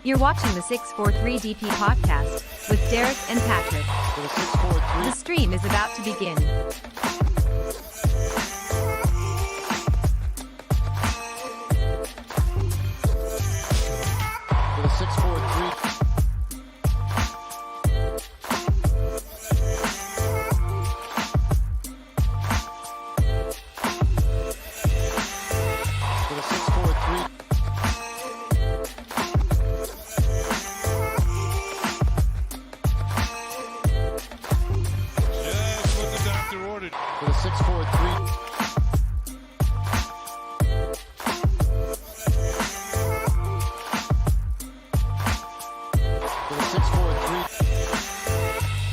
You're watching the 643 DP podcast with Derek and Patrick. The stream is about to begin. For the 643. For the 643. For the 643.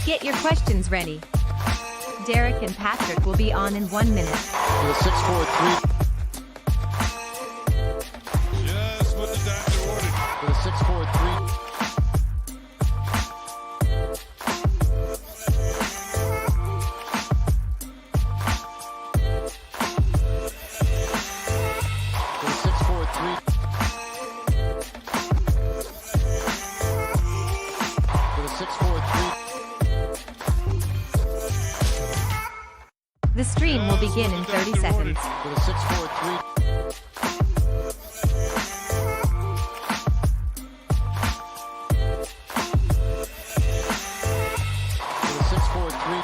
Get your questions ready. Derek and Patrick will be on in 1 minute. For the 643. Just what the doctor ordered. For the 643. For the 643. For the 643. The stream will begin in 30 seconds. For the 643. For the 643.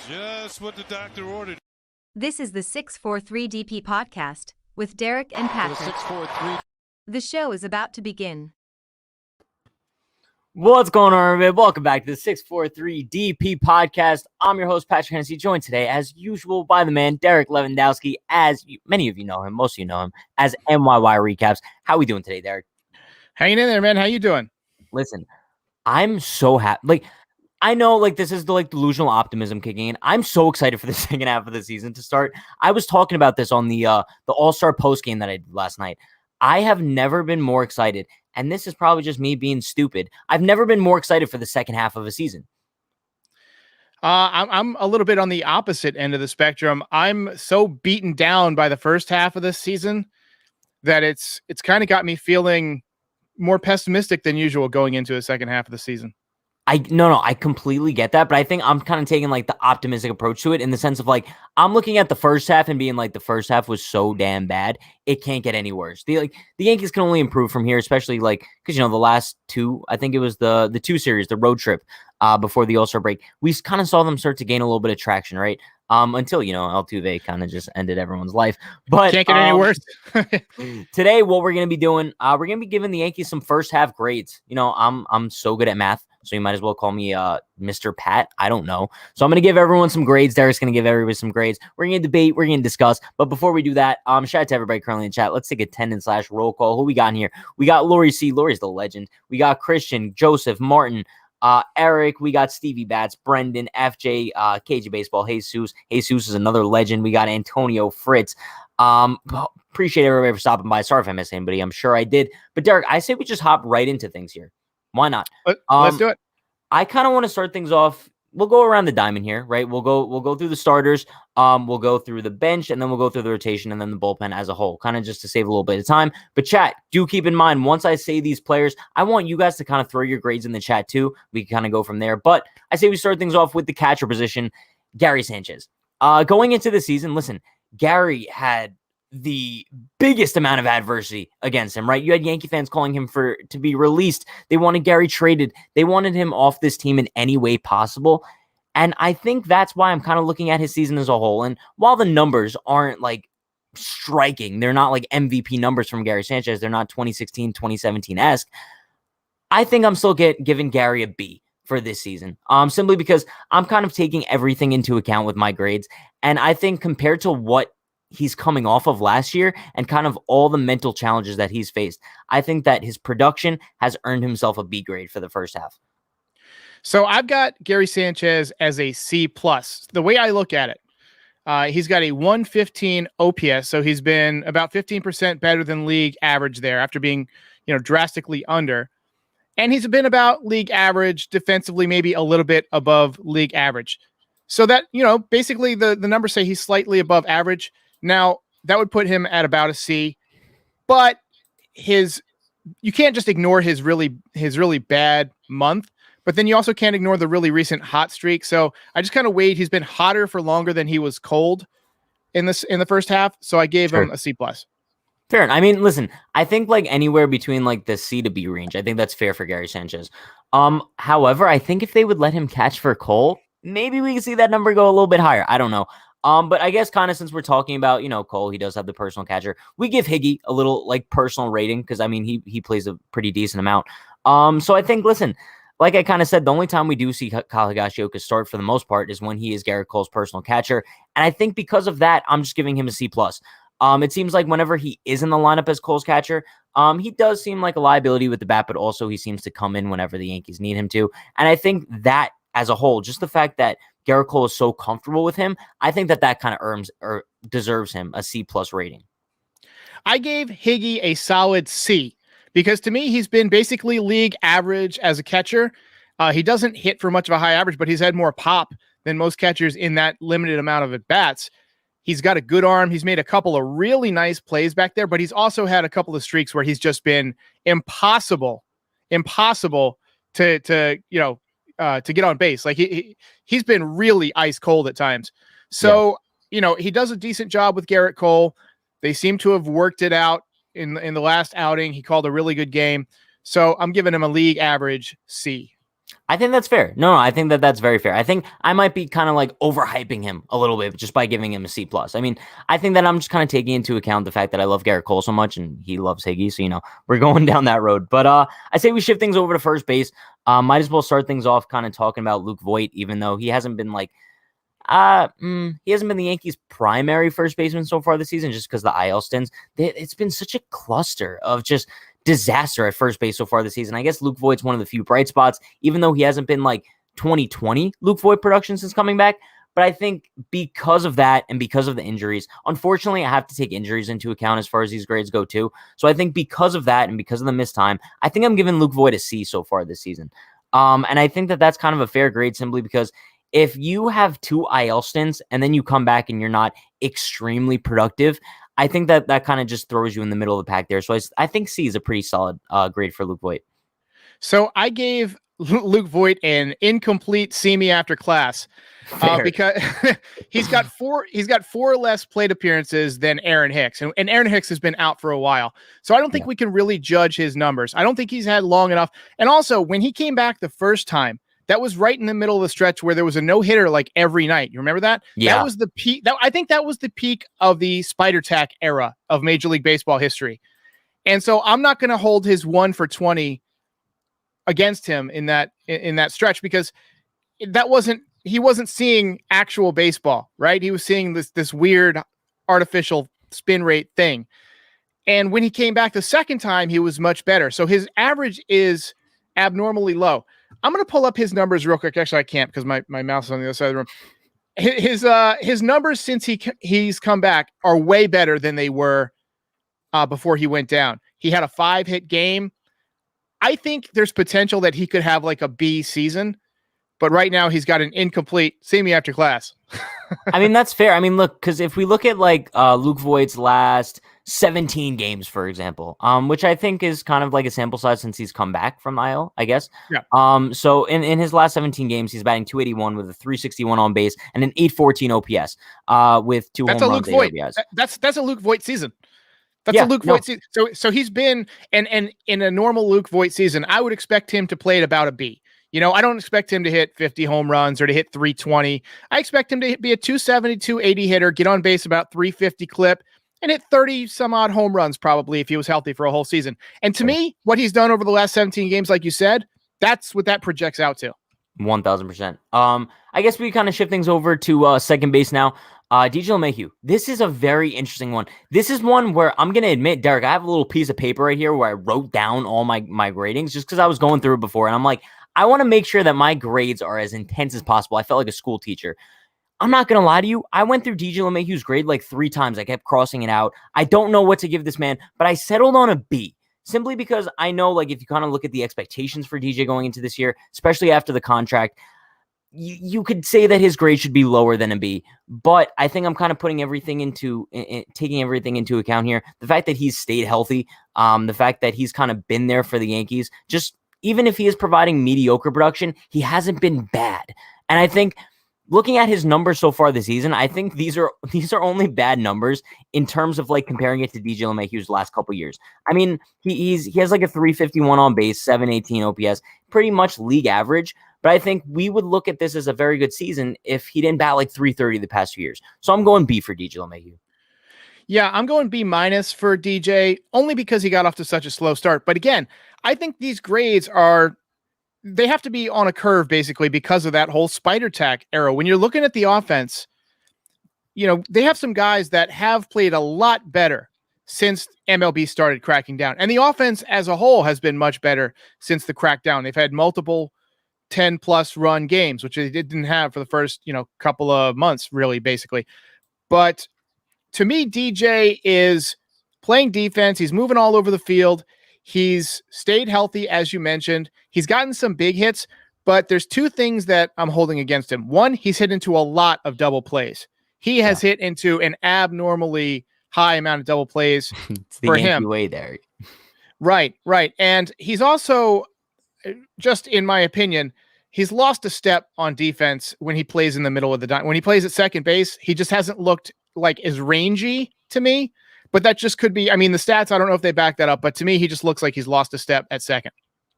Just what the doctor ordered. This is the 643 DP podcast with Derek and For the Patrick. 643. The show is about to begin. What's going on, everybody? Welcome back to the 643 DP podcast. I'm your host, Patrick Hennessy, joined today, as usual, by the man, Derek Lewandowski, many of you know him, most of you know him, as MYY Recaps. How we doing today, Derek? Hanging in there, man. How you doing? Listen, I'm so happy. I know, this is the delusional optimism kicking in. I'm so excited for the second half of the season to start. I was talking about this on the All-Star post game that I did last night. I have never been more excited, and this is probably just me being stupid. I've never been more excited for the second half of a season. I'm a little bit on the opposite end of the spectrum. I'm so beaten down by the first half of this season that it's kind of got me feeling more pessimistic than usual going into the second half of the season. I completely get that, but I think I'm kind of taking the optimistic approach to it in the sense of I'm looking at the first half and being the first half was so damn bad, it can't get any worse. The Yankees can only improve from here, especially because the last two, I think it was the two series, the road trip before the All-Star break, we kind of saw them start to gain a little bit of traction, right? Until Altuve kind of just ended everyone's life. But can't get any worse. Today, what we're gonna be doing, we're gonna be giving the Yankees some first half grades. I'm so good at math, so you might as well call me Mr. Pat. I don't know. So I'm gonna give everyone some grades. Derek's gonna give everybody some grades. We're gonna debate. We're gonna discuss. But before we do that, shout out to everybody currently in chat. Let's take attendance/roll call. Who we got in here? We got Lori C. Lori's the legend. We got Christian, Joseph, Martin. Eric, we got Stevie Bats, Brendan, FJ, KG Baseball, Jesus is another legend. We got Antonio Fritz. Appreciate everybody for stopping by. Sorry if I missed anybody. I'm sure I did. But Derek, I say we just hop right into things here. Why not? Let's do it. I kind of want to start things off. We'll go around the diamond here, right? We'll go through the starters. We'll go through the bench, and then we'll go through the rotation and then the bullpen as a whole, kind of just to save a little bit of time. But chat, do keep in mind, once I say these players, I want you guys to kind of throw your grades in the chat too. We can kind of go from there. But I say we start things off with the catcher position, Gary Sanchez. Going into the season, listen, Gary had the biggest amount of adversity against him, right? You had Yankee fans calling him to be released. They wanted Gary traded. They wanted him off this team in any way possible. And I think that's why I'm kind of looking at his season as a whole. And while the numbers aren't striking, they're not MVP numbers from Gary Sanchez. They're not 2016, 2017-esque. I think I'm still giving Gary a B for this season. Simply because I'm kind of taking everything into account with my grades. And I think compared to what he's coming off of last year and kind of all the mental challenges that he's faced, I think that his production has earned himself a B grade for the first half. So I've got Gary Sanchez as a C+. The way I look at it, he's got a 115 OPS, so he's been about 15% better than league average there after being, drastically under. And he's been about league average defensively, maybe a little bit above league average. So that, basically the numbers say he's slightly above average. Now, that would put him at about a C, but you can't just ignore his really bad month, but then you also can't ignore the really recent hot streak. So I just kind of weighed. He's been hotter for longer than he was cold in the first half. So I gave him a C+. Fair enough. I mean, listen, I think like anywhere between like the C to B range, I think that's fair for Gary Sanchez. However, I think if they would let him catch for Cole, maybe we can see that number go a little bit higher. I don't know. But I guess kind of since we're talking about, Cole, he does have the personal catcher. We give Higgy a little like personal rating because I mean he plays a pretty decent amount. So I think, listen, like I kind of said, the only time we do see Kyle Higashioka start for the most part is when he is Garrett Cole's personal catcher. And I think because of that, I'm just giving him a C+. It seems like whenever he is in the lineup as Cole's catcher, he does seem like a liability with the bat, but also he seems to come in whenever the Yankees need him to. And I think that as a whole, just the fact that Garrett Cole is so comfortable with him, I think that kind of earns or deserves him a C+ rating. I gave Higgy a solid C because to me, he's been basically league average as a catcher. He doesn't hit for much of a high average, but he's had more pop than most catchers in that limited amount of at-bats. He's got a good arm. He's made a couple of really nice plays back there, but he's also had a couple of streaks where he's just been impossible to get on base. Like he's been really ice cold at times. So, he does a decent job with Garrett Cole. They seem to have worked it out in the last outing. He called a really good game. So I'm giving him a league average C. I think that's fair. No, I think that's very fair. I think I might be kind of like overhyping him a little bit just by giving him a C+. I mean, I think that I'm just kind of taking into account the fact that I love Garrett Cole so much and he loves Higgy. So, we're going down that road. But I say we shift things over to first base. Might as well start things off kind of talking about Luke Voit, even though he hasn't been like, he hasn't been the Yankees' primary first baseman so far this season just because the IL stints. It's been such a cluster of just disaster at first base so far this season. I guess Luke Voigt's one of the few bright spots, even though he hasn't been like 2020 Luke Voit production since coming back. But I think because of that and because of the injuries, unfortunately, I have to take injuries into account as far as these grades go too. So I think because of that and because of the missed time, I think I'm giving Luke Voit a C so far this season. And I think that's kind of a fair grade simply because if you have 2 IL stints and then you come back and you're not extremely productive, I think that kind of just throws you in the middle of the pack there. So I think C is a pretty solid grade for Luke Voit. So I gave Luke Voit an incomplete see me after class because he's got four less plate appearances than Aaron Hicks. And Aaron Hicks has been out for a while. So I don't think we can really judge his numbers. I don't think he's had long enough. And also when he came back the first time, that was right in the middle of the stretch where there was a no-hitter like every night. You remember that? Yeah. That was the peak. I think that was the peak of the Spider Tack era of Major League Baseball history. And so I'm not going to hold his 1 for 20 against him in that stretch because he wasn't seeing actual baseball, right? He was seeing this weird artificial spin rate thing. And when he came back the second time, he was much better. So his average is abnormally low. I'm going to pull up his numbers real quick. Actually, I can't because my mouse is on the other side of the room. His numbers since he's come back are way better than they were before he went down. He had a 5-hit game. I think there's potential that he could have like a B season, but right now he's got an incomplete see me after class. I mean, that's fair. I mean, look, because if we look at like Luke Voigt's last 17 games, for example, which I think is kind of like a sample size since he's come back from IL, I guess. Yeah. So in his last 17 games, he's batting .281 with a .361 on base and an .814 OPS with 2 That's home a runs. Luke Voit. RBIs. That's a Luke Voit season. That's a Luke Voit season. So he's been and in a normal Luke Voit season, I would expect him to play at about a B. I don't expect him to hit 50 home runs or to hit 320. I expect him to be a 270, 280 hitter, get on base about 350 clip, and hit 30 some odd home runs probably if he was healthy for a whole season. And to me, what he's done over the last 17 games, like you said, that's what that projects out to. 1,000%. I guess we kind of shift things over to second base now. DJ LeMahieu. This is a very interesting one. This is one where I'm going to admit, Derek, I have a little piece of paper right here where I wrote down all my ratings just because I was going through it before. And I'm like, I want to make sure that my grades are as intense as possible. I felt like a school teacher. I'm not going to lie to you. I went through DJ LeMahieu's grade like 3 times. I kept crossing it out. I don't know what to give this man, but I settled on a B. Simply because I know, like, if you kind of look at the expectations for DJ going into this year, especially after the contract, you could say that his grade should be lower than a B, but I think I'm kind of putting everything taking everything into account here. The fact that he's stayed healthy, the fact that he's kind of been there for the Yankees, just even if he is providing mediocre production, he hasn't been bad. And I think looking at his numbers so far this season, I think these are only bad numbers in terms of like comparing it to DJ LeMahieu's last couple years. I mean, he has like a 351 on base, 718 OPS, pretty much league average. But I think we would look at this as a very good season if he didn't bat like 330 the past 2 years. So I'm going B for DJ LeMahieu. Yeah, I'm going B- for DJ only because he got off to such a slow start. But again, I think these grades they have to be on a curve basically because of that whole spider tack arrow. When you're looking at the offense, they have some guys that have played a lot better since MLB started cracking down. And the offense as a whole has been much better since the crackdown. They've had multiple 10-plus run games, which they didn't have for the first, couple of months, really, basically. But to me, DJ is playing defense. He's moving all over the field. He's stayed healthy, as you mentioned. He's gotten some big hits, but there's two things that I'm holding against him. One, he's hit into a lot of double plays. He has hit into an abnormally high amount of double plays it's the for Yankee him. way there. Right. And he's also, just in my opinion, he's lost a step on defense when he plays in the middle of the when he plays at second base. He just hasn't looked like as rangy to me, but that just could be, I mean, the stats, I don't know if they back that up, but to me, he just looks like he's lost a step at second.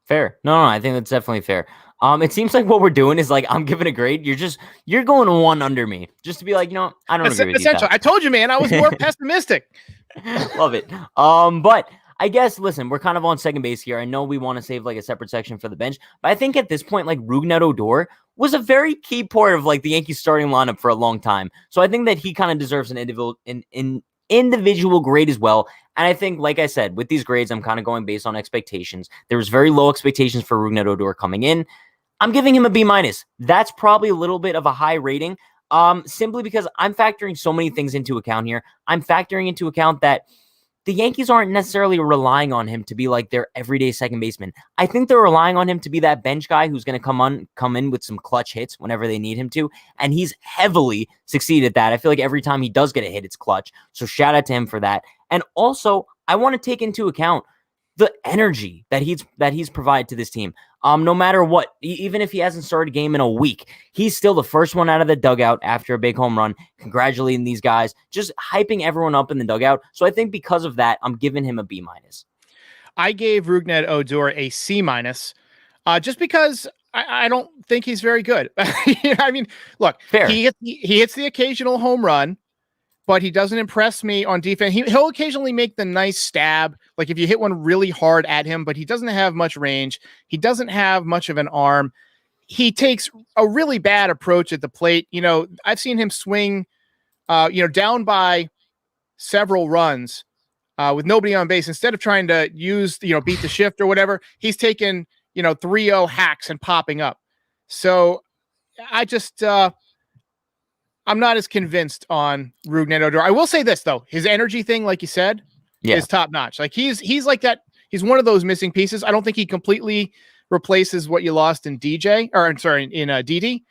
Fair. No, I think that's definitely fair. It seems like what we're doing is like, I'm giving a grade. You're going one under me just to be like, I don't agree with you. Essentially, I told you, man, I was more pessimistic. Love it. But I guess, listen, we're kind of on second base here. I know we want to save like a separate section for the bench, but I think at this point, like Rougned Odor was a very key part of like the Yankees starting lineup for a long time. So I think that he kind of deserves an individual grade as well. And I think, like I said, with these grades, I'm kind of going based on expectations. There was very low expectations for Rougned Odor coming in. I'm giving him a B-. That's probably a little bit of a high rating, simply because I'm factoring so many things into account here. I'm factoring into account that the Yankees aren't necessarily relying on him to be like their everyday second baseman. I think they're relying on him to be that bench guy who's going to come in with some clutch hits whenever they need him to. And he's heavily succeeded at that. I feel like every time he does get a hit, it's clutch. So shout out to him for that. And also, I want to take into account the energy that he's provided to this team. No matter what, even if he hasn't started a game in a week, he's still the first one out of the dugout after a big home run, congratulating these guys, just hyping everyone up in the dugout. So I think because of that, I'm giving him a B-. I gave Rougned Odor a C-, just because I don't think he's very good. I mean, look, fair. He hits the occasional home run, but he doesn't impress me on defense. He'll occasionally make the nice stab, like if you hit one really hard at him, but he doesn't have much range. He doesn't have much of an arm. He takes a really bad approach at the plate. I've seen him swing, down by several runs with nobody on base. Instead of trying to use, beat the shift or whatever, he's taken, 3-0 hacks and popping up. So I just, I'm not as convinced on Rougned Odor. I will say this though, his energy thing, like you said, is top notch. Like he's like that. He's one of those missing pieces. I don't think he completely replaces what you lost in DJ, or I'm sorry, in DD,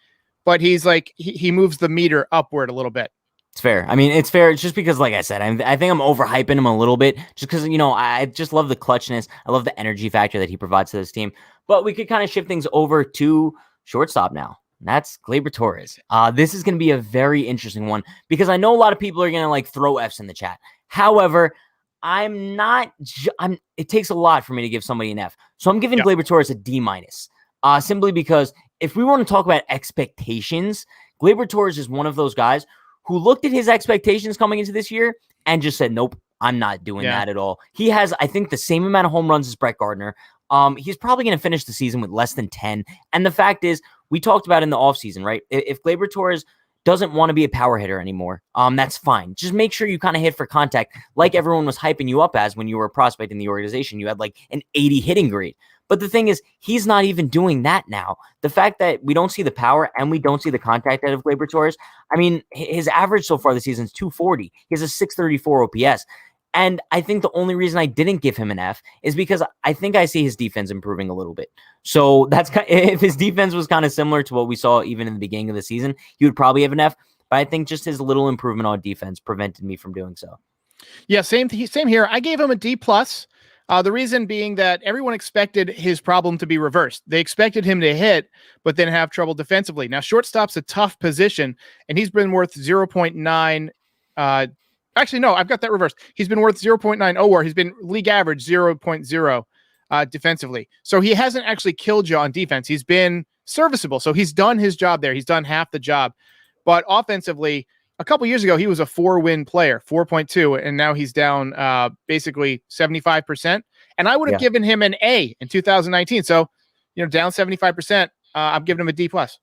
but he's like, he moves the meter upward a little bit. It's fair. I mean, it's fair. It's just because, like I said, I think I'm overhyping him a little bit just because, I just love the clutchness. I love the energy factor that he provides to this team. But we could kind of shift things over to shortstop now. And that's Gleyber Torres. This is going to be a very interesting one because I know a lot of people are going to like throw Fs in the chat. However, it takes a lot for me to give somebody an F. So I'm giving Gleyber Torres a D-, simply because if we want to talk about expectations, Gleyber Torres is one of those guys who looked at his expectations coming into this year and just said, nope, I'm not doing that at all. He has, I think, the same amount of home runs as Brett Gardner. He's probably going to finish the season with less than 10. And the fact is, we talked about in the offseason, right? If Gleyber Torres doesn't want to be a power hitter anymore, that's fine. Just make sure you kind of hit for contact like everyone was hyping you up as when you were a prospect in the organization. You had like an 80 hitting grade. But the thing is, he's not even doing that now. The fact that we don't see the power and we don't see the contact out of Gleyber Torres, I mean, his average so far this season is 240. He has a 634 OPS. And I think the only reason I didn't give him an F is because I think I see his defense improving a little bit. So that's if his defense was kind of similar to what we saw even in the beginning of the season, he would probably have an F. But I think just his little improvement on defense prevented me from doing so. Yeah, same here. I gave him a D plus. The reason being that everyone expected his problem to be reversed. They expected him to hit, but then have trouble defensively. Now, shortstop's a tough position, and he's been worth 0.9. Actually, no, I've got that reversed. He's been worth 0.9 WAR. He's been league average 0.0 defensively. So he hasn't actually killed you on defense. He's been serviceable. So he's done his job there. He's done half the job. But offensively, a couple years ago, he was a 4-win player, 4.2, and now he's down basically 75%. And I would have given him an A in 2019. So, down 75%. I'm giving him a D plus.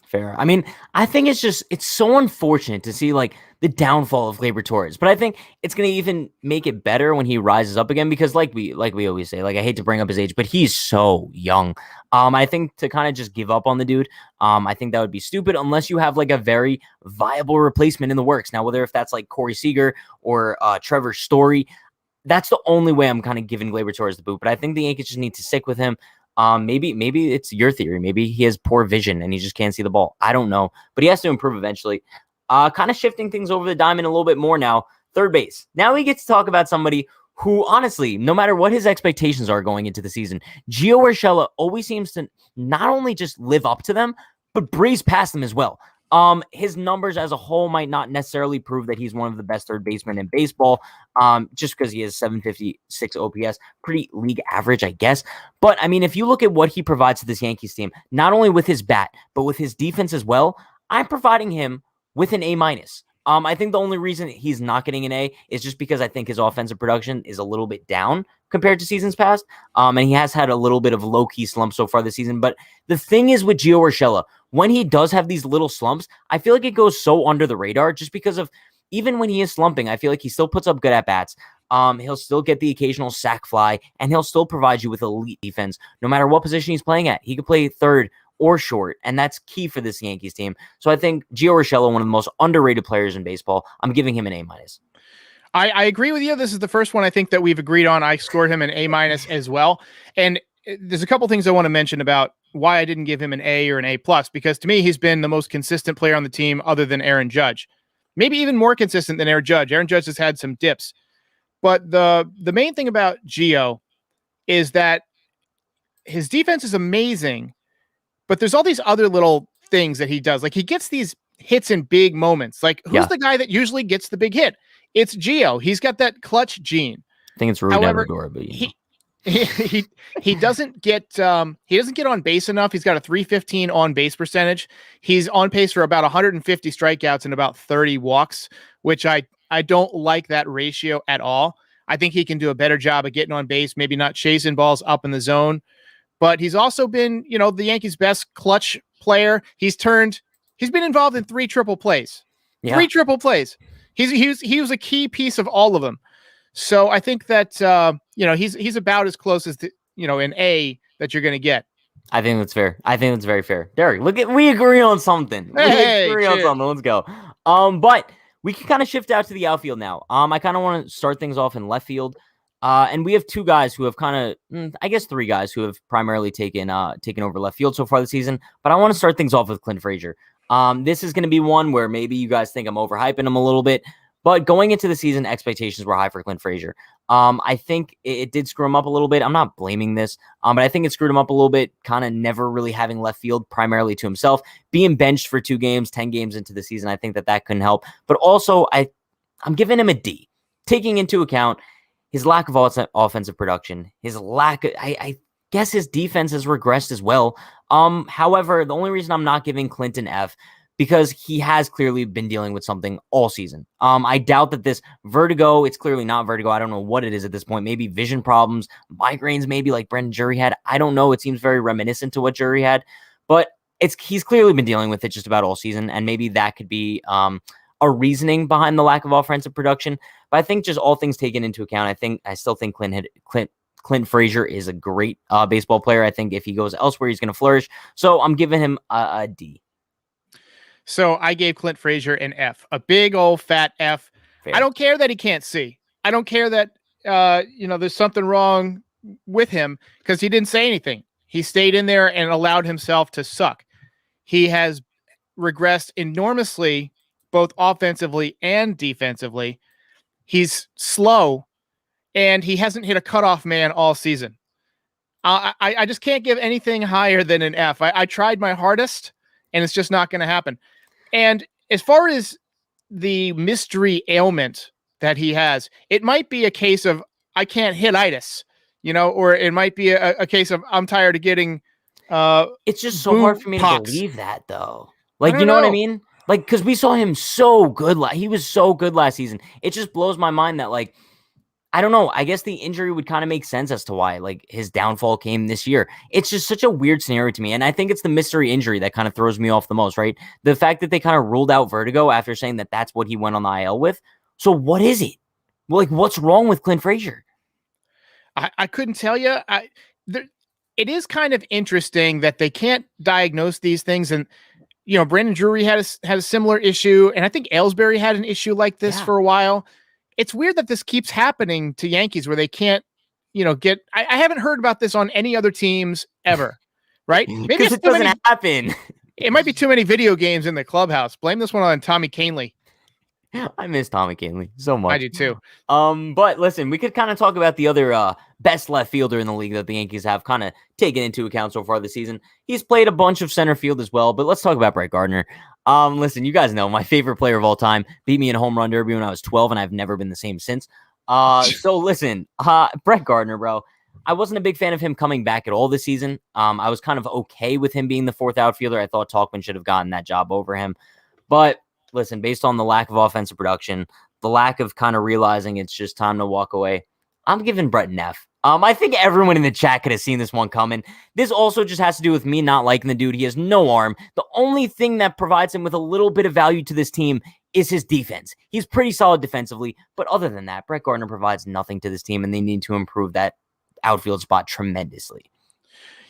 Fair. I mean, I think it's so unfortunate to see like the downfall of Gleyber Torres, but I think it's going to even make it better when he rises up again, because like we always say, like, I hate to bring up his age, but he's so young. I think to kind of just give up on the dude, I think that would be stupid unless you have like a very viable replacement in the works. Now, whether if that's like Corey Seager or Trevor Story, that's the only way I'm kind of giving Gleyber Torres the boot. But I think the Yankees just need to stick with him. Maybe it's your theory. Maybe he has poor vision and he just can't see the ball. I don't know, but he has to improve eventually. Kind of shifting things over the diamond a little bit more now. Third base. Now we get to talk about somebody who, honestly, no matter what his expectations are going into the season, Gio Urshela always seems to not only just live up to them, but breeze past them as well. His numbers as a whole might not necessarily prove that he's one of the best third basemen in baseball, just because he has 756 OPS, pretty league average, I guess. But I mean, if you look at what he provides to this Yankees team, not only with his bat, but with his defense as well, I'm providing him with an A minus. I think the only reason he's not getting an A is just because I think his offensive production is a little bit down compared to seasons past. And he has had a little bit of low-key slump so far this season. But the thing is with Gio Urshela, when he does have these little slumps, I feel like it goes so under the radar just because of, even when he is slumping, I feel like he still puts up good at-bats. He'll still get the occasional sac fly, and he'll still provide you with elite defense no matter what position he's playing at. He could play third or short, and that's key for this Yankees team. So I think Gio Urshela, one of the most underrated players in baseball, I'm giving him an A minus. I agree with you. This is the first one I think that we've agreed on. I scored him an A minus as well. And there's a couple things I want to mention about why I didn't give him an A or an A plus, because to me, he's been the most consistent player on the team other than Aaron Judge. Maybe even more consistent than Aaron Judge. Aaron Judge has had some dips. But the main thing about Gio is that his defense is amazing, but there's all these other little things that he does. Like, he gets these hits in big moments. Like, who's the guy that usually gets the big hit? It's Gio. He's got that clutch gene. I think it's Rudy Amador, but he doesn't get on base enough. He's got a 315 on base percentage. He's on pace for about 150 strikeouts and about 30 walks, which I don't like that ratio at all. I think he can do a better job of getting on base, maybe not chasing balls up in the zone. But he's also been, the Yankees' best clutch player. He's been involved in 3 triple plays. Yeah. 3 triple plays. He was a key piece of all of them. So I think that he's about as close as an A that you're going to get. I think that's fair. I think that's very fair. Derek, we agree on something. Hey, we agree on something. Let's go. But we can kind of shift out to the outfield now. I kind of want to start things off in left field. And we have 2 guys who have kind of, I guess 3 guys who have primarily taken over left field so far this season. But I want to start things off with Clint Frazier. This is going to be one where maybe you guys think I'm overhyping him a little bit, but going into the season, expectations were high for Clint Frazier. I think it did screw him up a little bit. I'm not blaming this, but I think it screwed him up a little bit, kind of never really having left field primarily to himself, being benched for 2 games, 10 games into the season. I think that couldn't help, but also I'm giving him a D, taking into account his lack of offensive production, his lack of, I guess his defense has regressed as well. However, the only reason I'm not giving Clint an F, because he has clearly been dealing with something all season. I doubt that this vertigo, it's clearly not vertigo. I don't know what it is at this point. Maybe vision problems, migraines, maybe like Brendan Jury had. I don't know. It seems very reminiscent to what Jury had, but he's clearly been dealing with it just about all season. And maybe that could be a reasoning behind the lack of offensive production. But I think just all things taken into account, I still think Clint Frazier is a great baseball player. I think if he goes elsewhere, he's going to flourish. So I'm giving him a D. So I gave Clint Frazier an F, a big old fat F. Fair. I don't care that he can't see. I don't care that there's something wrong with him because he didn't say anything. He stayed in there and allowed himself to suck. He has regressed enormously, both offensively and defensively. He's slow, and he hasn't hit a cutoff man all season. I just can't give anything higher than an F. I tried my hardest, and it's just not going to happen. And as far as the mystery ailment that he has, it might be a case of I can't hit itis, or it might be a case of I'm tired of getting it's just so hard for me to believe that, though. Like, you know what I mean? Like, because we saw him so good. He was so good last season. It just blows my mind that, like, I don't know. I guess the injury would kind of make sense as to why, like, his downfall came this year. It's just such a weird scenario to me. And I think it's the mystery injury that kind of throws me off the most, right? The fact that they kind of ruled out vertigo after saying that that's what he went on the IL with. So what is it? Like, what's wrong with Clint Frazier? I couldn't tell you. It is kind of interesting that they can't diagnose these things. And, Brandon Drury had a similar issue. And I think Aylesbury had an issue like this for a while. It's weird that this keeps happening to Yankees where they can't, get. I haven't heard about this on any other teams ever, right? Maybe it doesn't happen. It might be too many video games in the clubhouse. Blame this one on Tommy Kahnle. I miss Tommy Kahnle so much. I do too. But listen, we could kind of talk about the other best left fielder in the league that the Yankees have kind of taken into account so far this season. He's played a bunch of center field as well, but let's talk about Brett Gardner. Listen, you guys know my favorite player of all time beat me in a home run derby when I was 12, and I've never been the same since. So listen, Brett Gardner, bro. I wasn't a big fan of him coming back at all this season. I was kind of okay with him being the fourth outfielder. I thought Talkman should have gotten that job over him. But listen, based on the lack of offensive production, the lack of kind of realizing it's just time to walk away, I'm giving Brett an F. I think everyone in the chat could have seen this one coming. This also just has to do with me not liking the dude. He has no arm. The only thing that provides him with a little bit of value to this team is his defense. He's pretty solid defensively, but other than that, Brett Gardner provides nothing to this team, and they need to improve that outfield spot tremendously.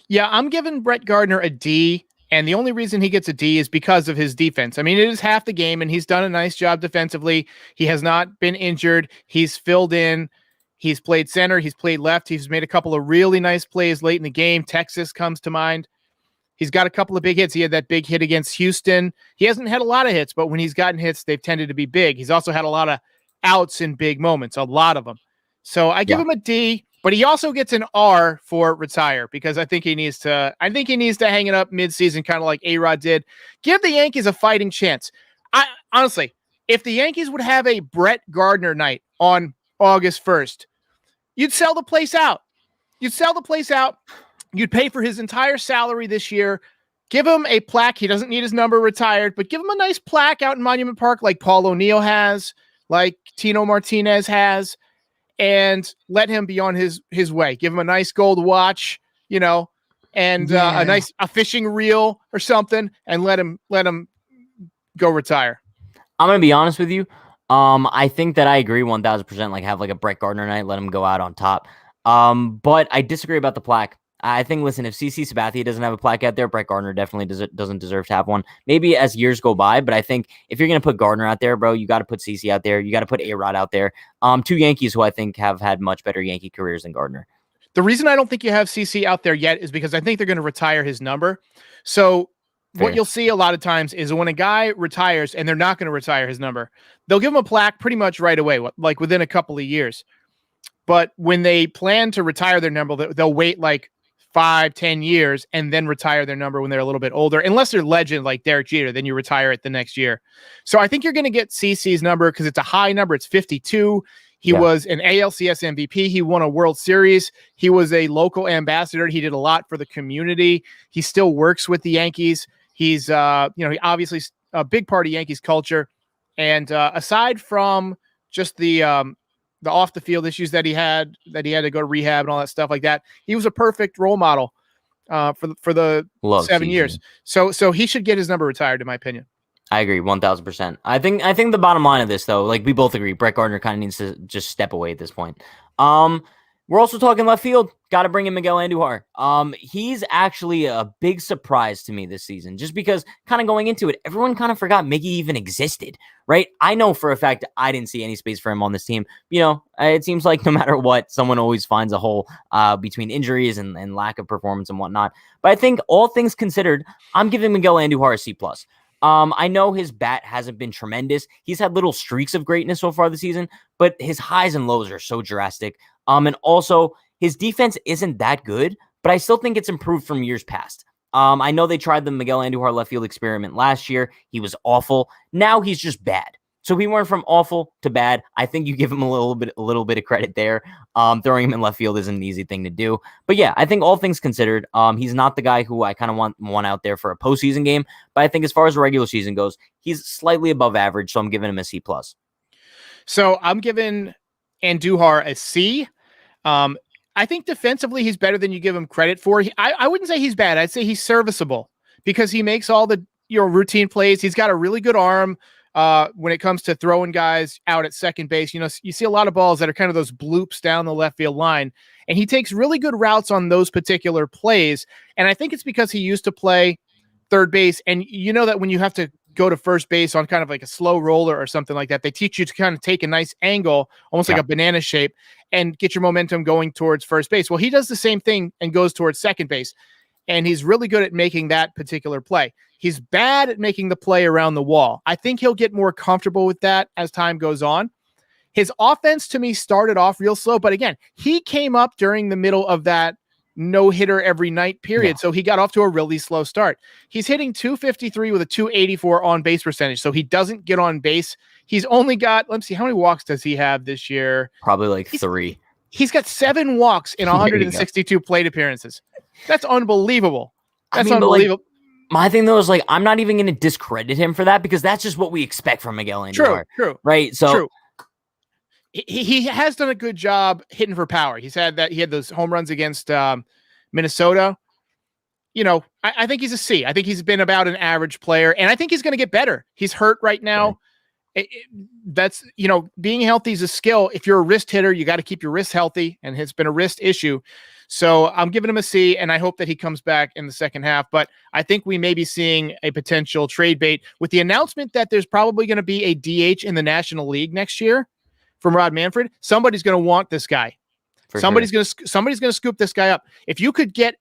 Yeah, I'm giving Brett Gardner a D. And the only reason he gets a D is because of his defense. I mean, it is half the game, and he's done a nice job defensively. He has not been injured. He's filled in. He's played center. He's played left. He's made a couple of really nice plays late in the game. Texas comes to mind. He's got a couple of big hits. He had that big hit against Houston. He hasn't had a lot of hits, but when he's gotten hits, they've tended to be big. He's also had a lot of outs in big moments, a lot of them. So I give him a D. But he also gets an R for retire because I think he needs to hang it up midseason, kind of like A-Rod did. Give the Yankees a fighting chance. Honestly, if the Yankees would have a Brett Gardner night on August 1st, you'd sell the place out. You'd pay for his entire salary this year. Give him a plaque. He doesn't need his number retired, but give him a nice plaque out in Monument Park like Paul O'Neill has, like Tino Martinez has. And let him be on his way. Give him a nice gold watch, and a fishing reel or something, and let him go retire. I'm gonna be honest with you. I think that I agree 1,000%. Like have like a Brett Gardner night, let him go out on top. But I disagree about the plaque. I think, listen, if CC Sabathia doesn't have a plaque out there, Brett Gardner definitely doesn't deserve to have one. Maybe as years go by, but I think if you're going to put Gardner out there, bro, you got to put CC out there. You got to put A-Rod out there. Two Yankees who I think have had much better Yankee careers than Gardner. The reason I don't think you have CC out there yet is because I think they're going to retire his number. So what you'll see a lot of times is when a guy retires and they're not going to retire his number, they'll give him a plaque pretty much right away, like within a couple of years. But when they plan to retire their number, they'll wait like 5-10 years and then retire their number when they're a little bit older, unless they're legend like Derek Jeter, then you retire it the next year. So I think you're going to get CC's number because it's a high number. It's 52. He was an ALCS MVP. He won a World Series. He was a local ambassador. He did a lot for the community. He still works with the Yankees. He's, he obviously a big part of Yankees culture. And aside from just the off the field issues that he had to go to rehab and all that stuff like that, he was a perfect role model for the 7 years. So he should get his number retired, in my opinion. I agree 1,000%. I think the bottom line of this, though, like we both agree, Brett Gardner kind of needs to just step away at this point. We're also talking left field. Got to bring in Miguel Andujar. He's actually a big surprise to me this season, just because kind of going into it, everyone kind of forgot Miggy even existed, right? I know for a fact I didn't see any space for him on this team. It seems like no matter what, someone always finds a hole between injuries and lack of performance and whatnot. But I think all things considered, I'm giving Miguel Andujar a C+. I know his bat hasn't been tremendous. He's had little streaks of greatness so far this season, but his highs and lows are so drastic. And also his defense isn't that good, but I still think it's improved from years past. I know they tried the Miguel Andujar left field experiment last year. He was awful. Now he's just bad. So he went from awful to bad. I think you give him a little bit of credit there. Throwing him in left field isn't an easy thing to do. But yeah, I think all things considered, he's not the guy who I kind of want out there for a postseason game. But I think as far as the regular season goes, he's slightly above average. So I'm giving him a C+. So I'm giving Andujar a C. I think defensively he's better than you give him credit for. I wouldn't say he's bad. I'd say he's serviceable because he makes all the routine plays. He's got a really good arm when it comes to throwing guys out at second base. You see a lot of balls that are kind of those bloops down the left field line, and he takes really good routes on those particular plays. And I think it's because he used to play third base, and you know that when you have to go to first base on kind of like a slow roller or something like that, they teach you to kind of take a nice angle, almost like a banana shape, and get your momentum going towards first base. Well, he does the same thing and goes towards second base, and he's really good at making that particular play. He's bad at making the play around the wall. I think he'll get more comfortable with that as time goes on. His offense to me started off real slow, but again, he came up during the middle of that no-hitter every night period. So he got off to a really slow start. He's hitting 253 with a 284 on-base percentage, so he doesn't get on base. He's only got, let's see, how many walks does he have this year? Probably like 3. He's got 7 walks in 162 plate appearances. That's unbelievable. That's unbelievable. My thing, though, is I'm not even going to discredit him for that because that's just what we expect from Miguel Andujar. True. Right? So true. He has done a good job hitting for power. He had those home runs against Minnesota. I think he's a C. I think he's been about an average player, and I think he's going to get better. He's hurt right now. That's being healthy is a skill. If you're a wrist hitter, you got to keep your wrist healthy, and it's been a wrist issue. So I'm giving him a C, and I hope that he comes back in the second half. But I think we may be seeing a potential trade bait with the announcement that there's probably going to be a DH in the National League next year from Rod Manfred. Somebody's going to want this guy. Somebody's going to scoop this guy up. If you could get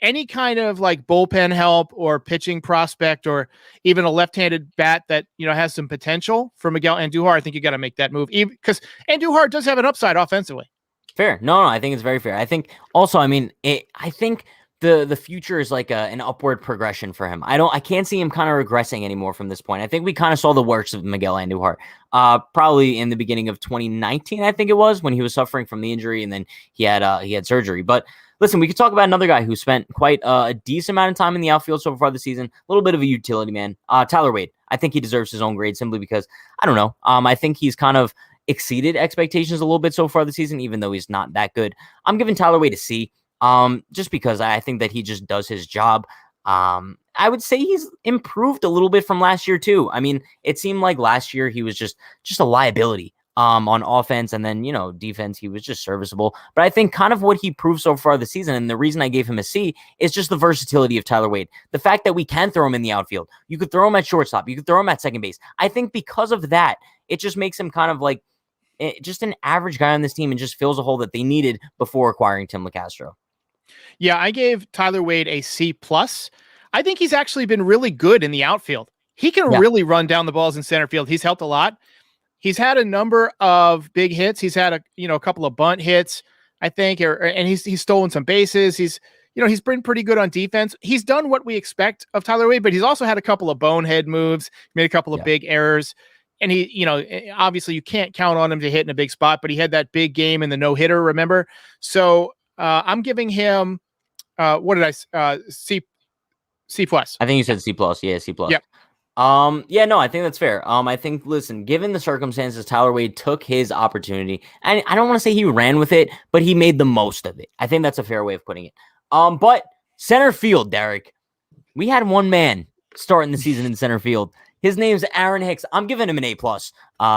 any kind of bullpen help or pitching prospect or even a left-handed bat that has some potential for Miguel Andujar, I think you got to make that move, because Andujar does have an upside offensively. Fair. No, I think it's very fair. I think also, I think the future is an upward progression for him. I can't see him kind of regressing anymore from this point. I think we kind of saw the works of Miguel Andujar probably in the beginning of 2019, I think it was, when he was suffering from the injury and then he had surgery. But listen, we could talk about another guy who spent quite a decent amount of time in the outfield so far this season. A little bit of a utility man. Tyler Wade. I think he deserves his own grade simply because, I don't know, I think he's kind of exceeded expectations a little bit so far this season, even though he's not that good. I'm giving Tyler Wade a C, just because I think that he just does his job. I would say he's improved a little bit from last year too. It seemed like last year he was just a liability on offense, and then defense he was just serviceable. But I think kind of what he proved so far this season, and the reason I gave him a C, is just the versatility of Tyler Wade. The fact that we can throw him in the outfield, you could throw him at shortstop, you could throw him at second base. I think because of that, it just makes him kind of just an average guy on this team and just fills a hole that they needed before acquiring Tim LeCastro. Yeah, I gave Tyler Wade a C+. I think he's actually been really good in the outfield. He can really run down the balls in center field. He's helped a lot. He's had a number of big hits. He's had a couple of bunt hits, I think, and he's stolen some bases. He's been pretty good on defense. He's done what we expect of Tyler Wade, but he's also had a couple of bonehead moves, made a couple of big errors. And he, obviously you can't count on him to hit in a big spot, but he had that big game in the no-hitter, remember? So I'm giving him, C+. I think you said C+. Yeah, C+. Yep. No, I think that's fair. I think, listen, given the circumstances, Tyler Wade took his opportunity, and I don't want to say he ran with it, but he made the most of it. I think that's a fair way of putting it. But center field, Derek, we had one man starting the season in center field. His name's Aaron Hicks. I'm giving him an A+.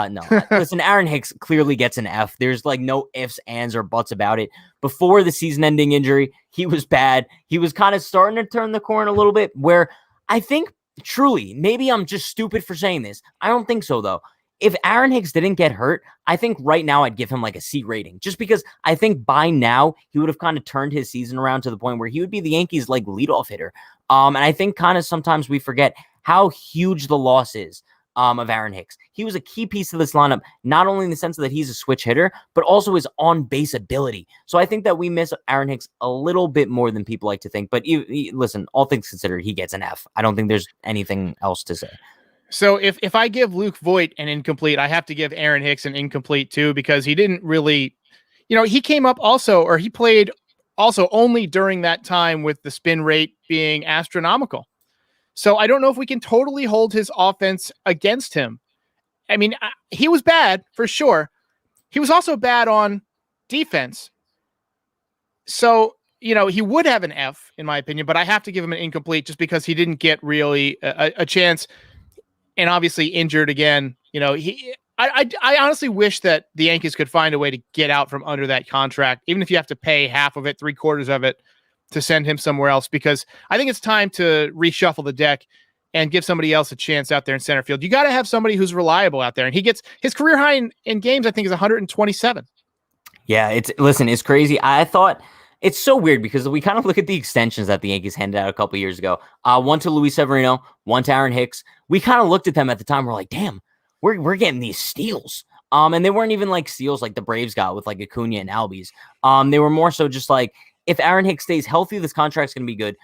No. Listen, Aaron Hicks clearly gets an F. There's like no ifs, ands, or buts about it. Before the season-ending injury, he was bad. He was kind of starting to turn the corner a little bit, where I think, truly, maybe I'm just stupid for saying this. I don't think so, though. If Aaron Hicks didn't get hurt, I think right now I'd give him like a C rating, just because I think by now he would have kind of turned his season around to the point where he would be the Yankees' like leadoff hitter. And I think kind of sometimes we forget how huge the loss is of Aaron Hicks. He was a key piece of this lineup, not only in the sense that he's a switch hitter, but also his on-base ability. So I think that we miss Aaron Hicks a little bit more than people like to think. But listen, all things considered, he gets an F. I don't think there's anything else to say. So if I give Luke Voigt an incomplete, I have to give Aaron Hicks an incomplete too, because he didn't really, he came up also, or he played also only during that time with the spin rate being astronomical. So I don't know if we can totally hold his offense against him. I mean, he was bad for sure. He was also bad on defense. So, he would have an F in my opinion, but I have to give him an incomplete just because he didn't get really a chance. And obviously injured again. I honestly wish that the Yankees could find a way to get out from under that contract, even if you have to pay half of it, 3/4 of it, to send him somewhere else, because I think it's time to reshuffle the deck and give somebody else a chance out there in center field. You got to have somebody who's reliable out there, and he gets his career high in games, I think, is 127. Yeah, it's crazy. I thought it's so weird because we kind of look at the extensions that the Yankees handed out a couple years ago. One to Luis Severino, one to Aaron Hicks. We kind of looked at them at the time. We're like, damn, we're getting these steals. And they weren't even like steals like the Braves got with like Acuna and Albies. They were more so just like, if Aaron Hicks stays healthy, this contract's going to be good.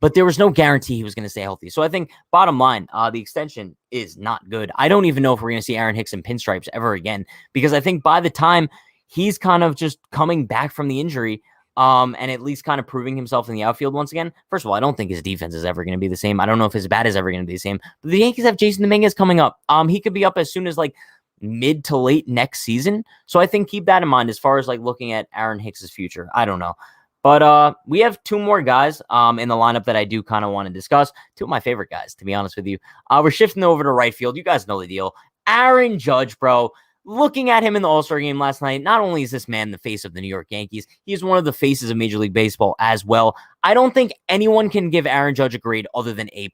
But there was no guarantee he was going to stay healthy. So I think bottom line, the extension is not good. I don't even know if we're going to see Aaron Hicks in pinstripes ever again, because I think by the time he's kind of just coming back from the injury, and at least kind of proving himself in the outfield once again. First of all, I don't think his defense is ever going to be the same. I don't know if his bat is ever going to be the same. But the Yankees have Jason Dominguez coming up. He could be up as soon as like mid to late next season. So I think keep that in mind as far as like looking at Aaron Hicks's future. I don't know. But we have two more guys in the lineup that I do kind of want to discuss. Two of my favorite guys, to be honest with you. We're shifting over to right field. You guys know the deal. Aaron Judge, bro. Looking at him in the All-Star game last night, not only is this man the face of the New York Yankees, he is one of the faces of Major League Baseball as well. I don't think anyone can give Aaron Judge a grade other than A+.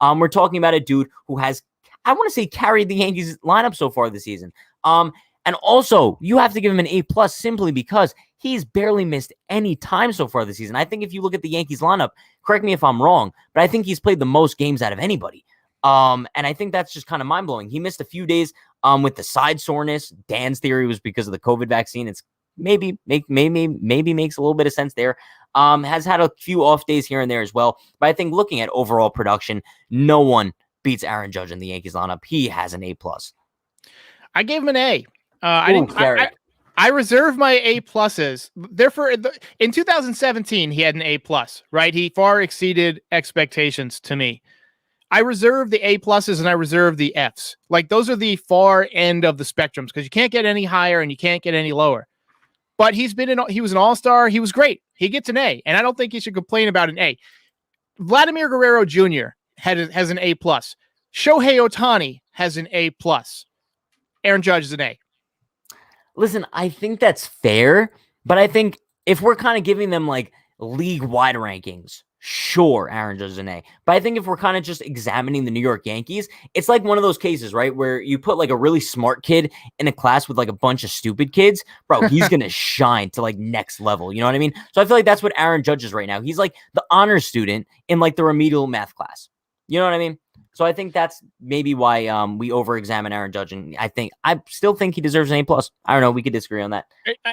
We're talking about a dude who has, I want to say, carried the Yankees lineup so far this season. And also, you have to give him an A+ simply because he's barely missed any time so far this season. I think if you look at the Yankees lineup, correct me if I'm wrong, but I think he's played the most games out of anybody. And I think that's just kind of mind-blowing. He missed a few days with the side soreness. Dan's theory was because of the COVID vaccine. It's maybe makes a little bit of sense there. Has had a few off days here and there as well. But I think looking at overall production, no one beats Aaron Judge in the Yankees lineup. He has an A+. I gave him an A. I reserve my A pluses. Therefore, in 2017, he had an A+, right? He far exceeded expectations to me. I reserve the A pluses and I reserve the Fs. Like those are the far end of the spectrums because you can't get any higher and you can't get any lower. But he was an all-star. He was great. He gets an A, and I don't think he should complain about an A. Vladimir Guerrero Jr. has an A+. Shohei Ohtani has an A+. Aaron Judge is an A. Listen, I think that's fair, but I think if we're kind of giving them like league-wide rankings, sure, Aaron Judge is an A. But I think if we're kind of just examining the New York Yankees, it's like one of those cases, right, where you put like a really smart kid in a class with like a bunch of stupid kids, bro, he's going to shine to like next level. You know what I mean? So I feel like that's what Aaron Judge is right now. He's like the honor student in like the remedial math class. You know what I mean? So I think that's maybe why we over-examine Aaron Judge, and I still think he deserves an A+. I don't know. We could disagree on that.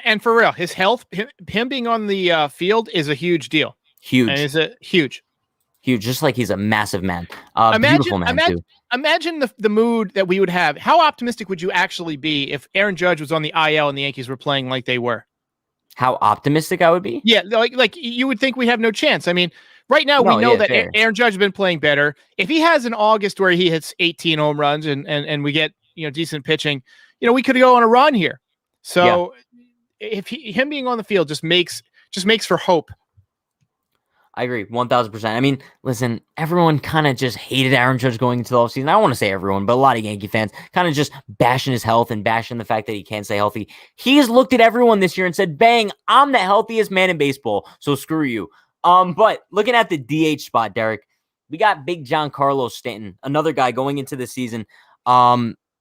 And for real, his health, him being on the field is a huge deal. Huge. And it's a huge. Just like he's a massive man. Beautiful man, too. Imagine the mood that we would have. How optimistic would you actually be if Aaron Judge was on the IL and the Yankees were playing like they were? How optimistic I would be? Yeah, like you would think we have no chance. I mean, right now we know that fair. Aaron Judge has been playing better. If he has an August where he hits 18 home runs and we get decent pitching, we could go on a run here. So if him being on the field just makes for hope. I agree 1000%. I mean, listen, everyone kind of just hated Aaron Judge going into the offseason. I don't want to say everyone, but a lot of Yankee fans kind of just bashing his health and bashing the fact that he can't stay healthy. He's looked at everyone this year and said, bang, I'm the healthiest man in baseball, so screw you. But looking at the DH spot, Derek, we got big Giancarlo Stanton, another guy going into the season.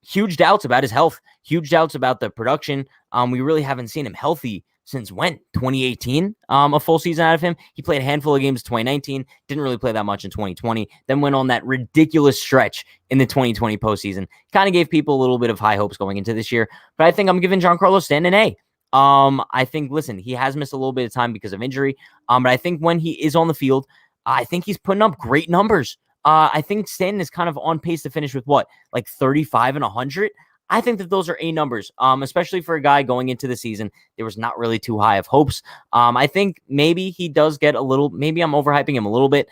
Huge doubts about his health, huge doubts about the production. We really haven't seen him healthy since when? 2018, a full season out of him. He played a handful of games in 2019, didn't really play that much in 2020, then went on that ridiculous stretch in the 2020 postseason. Kind of gave people a little bit of high hopes going into this year, but I think I'm giving Giancarlo Stanton an A. I think, listen, he has missed a little bit of time because of injury, but I think when he is on the field, I think he's putting up great numbers. I think Stanton is kind of on pace to finish with what, like 35 and 100? I think that those are A numbers, especially for a guy going into the season. There was not really too high of hopes. I think maybe he does get a little, maybe I'm overhyping him a little bit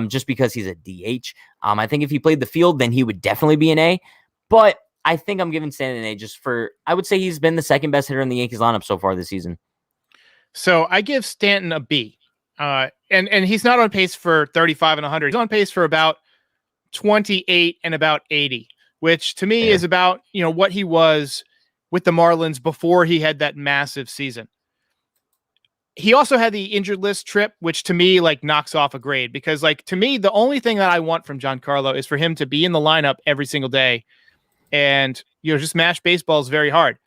just because he's a DH. I think if he played the field, then he would definitely be an A. But I think I'm giving Stanton an A just for, I would say he's been the second best hitter in the Yankees lineup so far this season. So I give Stanton a B. And he's not on pace for 35 and 100. He's on pace for about 28 and about 80. Which to me is about, what he was with the Marlins before he had that massive season. He also had the injured list trip, which to me knocks off a grade because to me, the only thing that I want from Giancarlo is for him to be in the lineup every single day and, just mash baseballs very hard.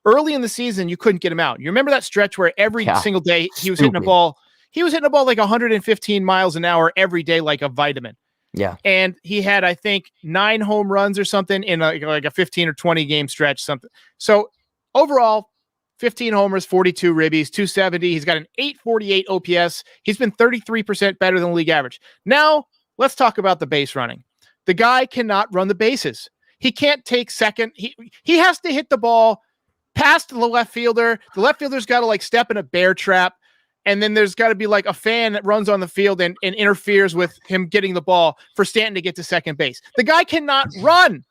Early in the season, you couldn't get him out. You remember that stretch where every single day he was hitting a ball. He was hitting a ball 115 miles an hour every day like a vitamin. Yeah. And he had, I think, 9 home runs or something in a 15 or 20 game stretch, something. So overall, 15 homers, 42 ribbies, 270. He's got an 848 OPS. He's been 33% better than league average. Now, let's talk about the base running. The guy cannot run the bases. He can't take second. He has to hit the ball past the left fielder. The left fielder's got to step in a bear trap. And then there's got to be a fan that runs on the field and interferes with him getting the ball for Stanton to get to second base. The guy cannot run.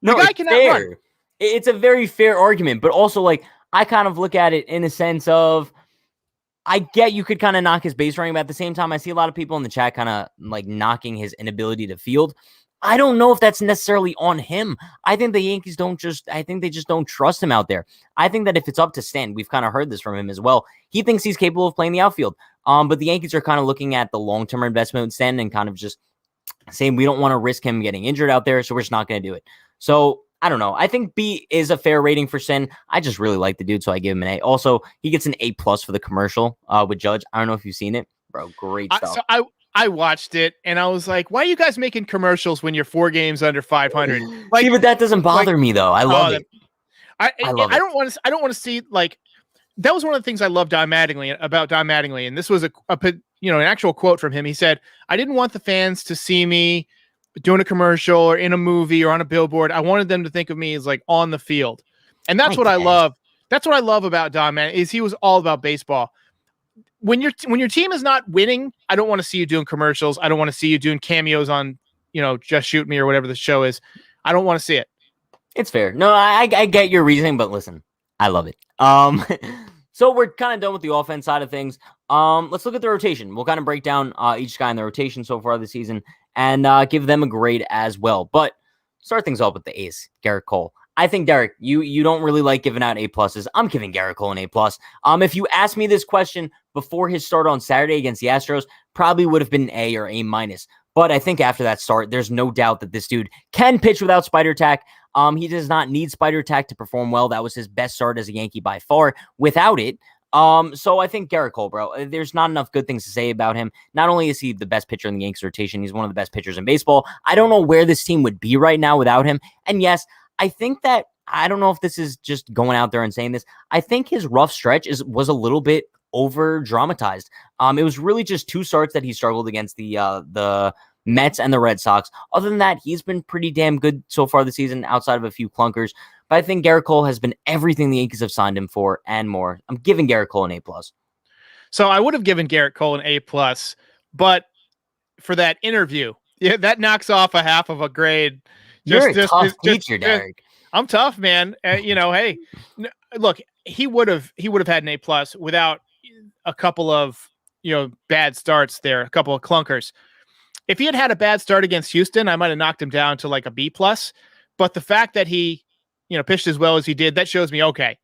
The guy cannot run. It's a very fair argument, but also I kind of look at it in a sense of I get you could kind of knock his base running, but at the same time, I see a lot of people in the chat kind of knocking his inability to field. I don't know if that's necessarily on him. I think the Yankees I think they just don't trust him out there. I think that if it's up to Stanton, we've kind of heard this from him as well. He thinks he's capable of playing the outfield. But the Yankees are kind of looking at the long-term investment with Stanton and kind of just saying we don't want to risk him getting injured out there, so we're just not going to do it. So I don't know. I think B is a fair rating for Stanton. I just really like the dude, so I give him an A. Also, he gets an A+ for the commercial with Judge. I don't know if you've seen it. Bro, great stuff. I watched it and I was like, why are you guys making commercials when you're 4 games under 500? See, but that doesn't bother me though. I love it. I don't want to see that was one of the things I loved about Don Mattingly. And this was an actual quote from him. He said, I didn't want the fans to see me doing a commercial or in a movie or on a billboard. I wanted them to think of me as on the field. And that's what I love. That's what I love about Don Mattingly is he was all about baseball. When your team is not winning, I don't want to see you doing commercials. I don't want to see you doing cameos on, Just Shoot Me or whatever the show is. I don't want to see it. It's fair. No, I get your reasoning, but listen, I love it. So we're kind of done with the offense side of things. Let's look at the rotation. We'll kind of break down each guy in the rotation so far this season and give them a grade as well. But start things off with the ace, Garrett Cole. I think, Derek, you don't really like giving out A+. I'm giving Garrett Cole an A+. If you asked me this question before his start on Saturday against the Astros, probably would have been an A or A-. But I think after that start, there's no doubt that this dude can pitch without spider tack. He does not need spider tack to perform well. That was his best start as a Yankee by far without it. So I think Garrett Cole, bro, there's not enough good things to say about him. Not only is he the best pitcher in the Yankees rotation, he's one of the best pitchers in baseball. I don't know where this team would be right now without him. And yes, I think that, I don't know if this is just going out there and saying this. I think his rough stretch was a little bit over dramatized. It was really just 2 starts that he struggled against the Mets and the Red Sox. Other than that, he's been pretty damn good so far this season outside of a few clunkers. But I think Garrett Cole has been everything the Yankees have signed him for and more. I'm giving Garrett Cole an A+. So I would have given Garrett Cole an A+, but for that interview, yeah, that knocks off a half of a grade. You're a tough teacher, Derek. I'm tough, man. Hey, look, he would have had an A+ without a couple of bad starts there, a couple of clunkers. If he had a bad start against Houston, I might have knocked him down to like a B plus. But the fact that he, pitched as well as he did, that shows me, okay,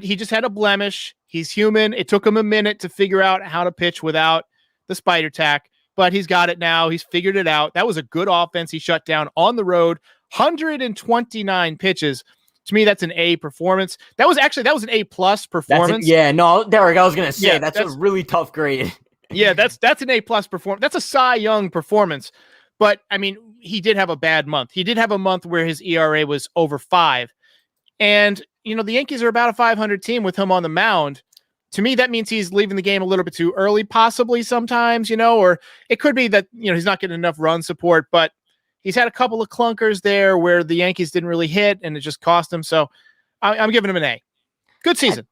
he just had a blemish. He's human. It took him a minute to figure out how to pitch without the spider tack, but he's got it now. He's figured it out. That was a good offense. He shut down on the road, 129 pitches. To me, that's an A performance. That was an A plus performance. Derek, I was gonna say that's a really tough grade. Yeah, that's an A plus performance. That's a Cy Young performance. But I mean, he did have a bad month. He did have a month where his ERA was over 5. And the Yankees are about a 500 team with him on the mound. To me, that means he's leaving the game a little bit too early, possibly sometimes, or it could be that he's not getting enough run support, but he's had a couple of clunkers there where the Yankees didn't really hit and it just cost him. So I'm giving him an A. Good season.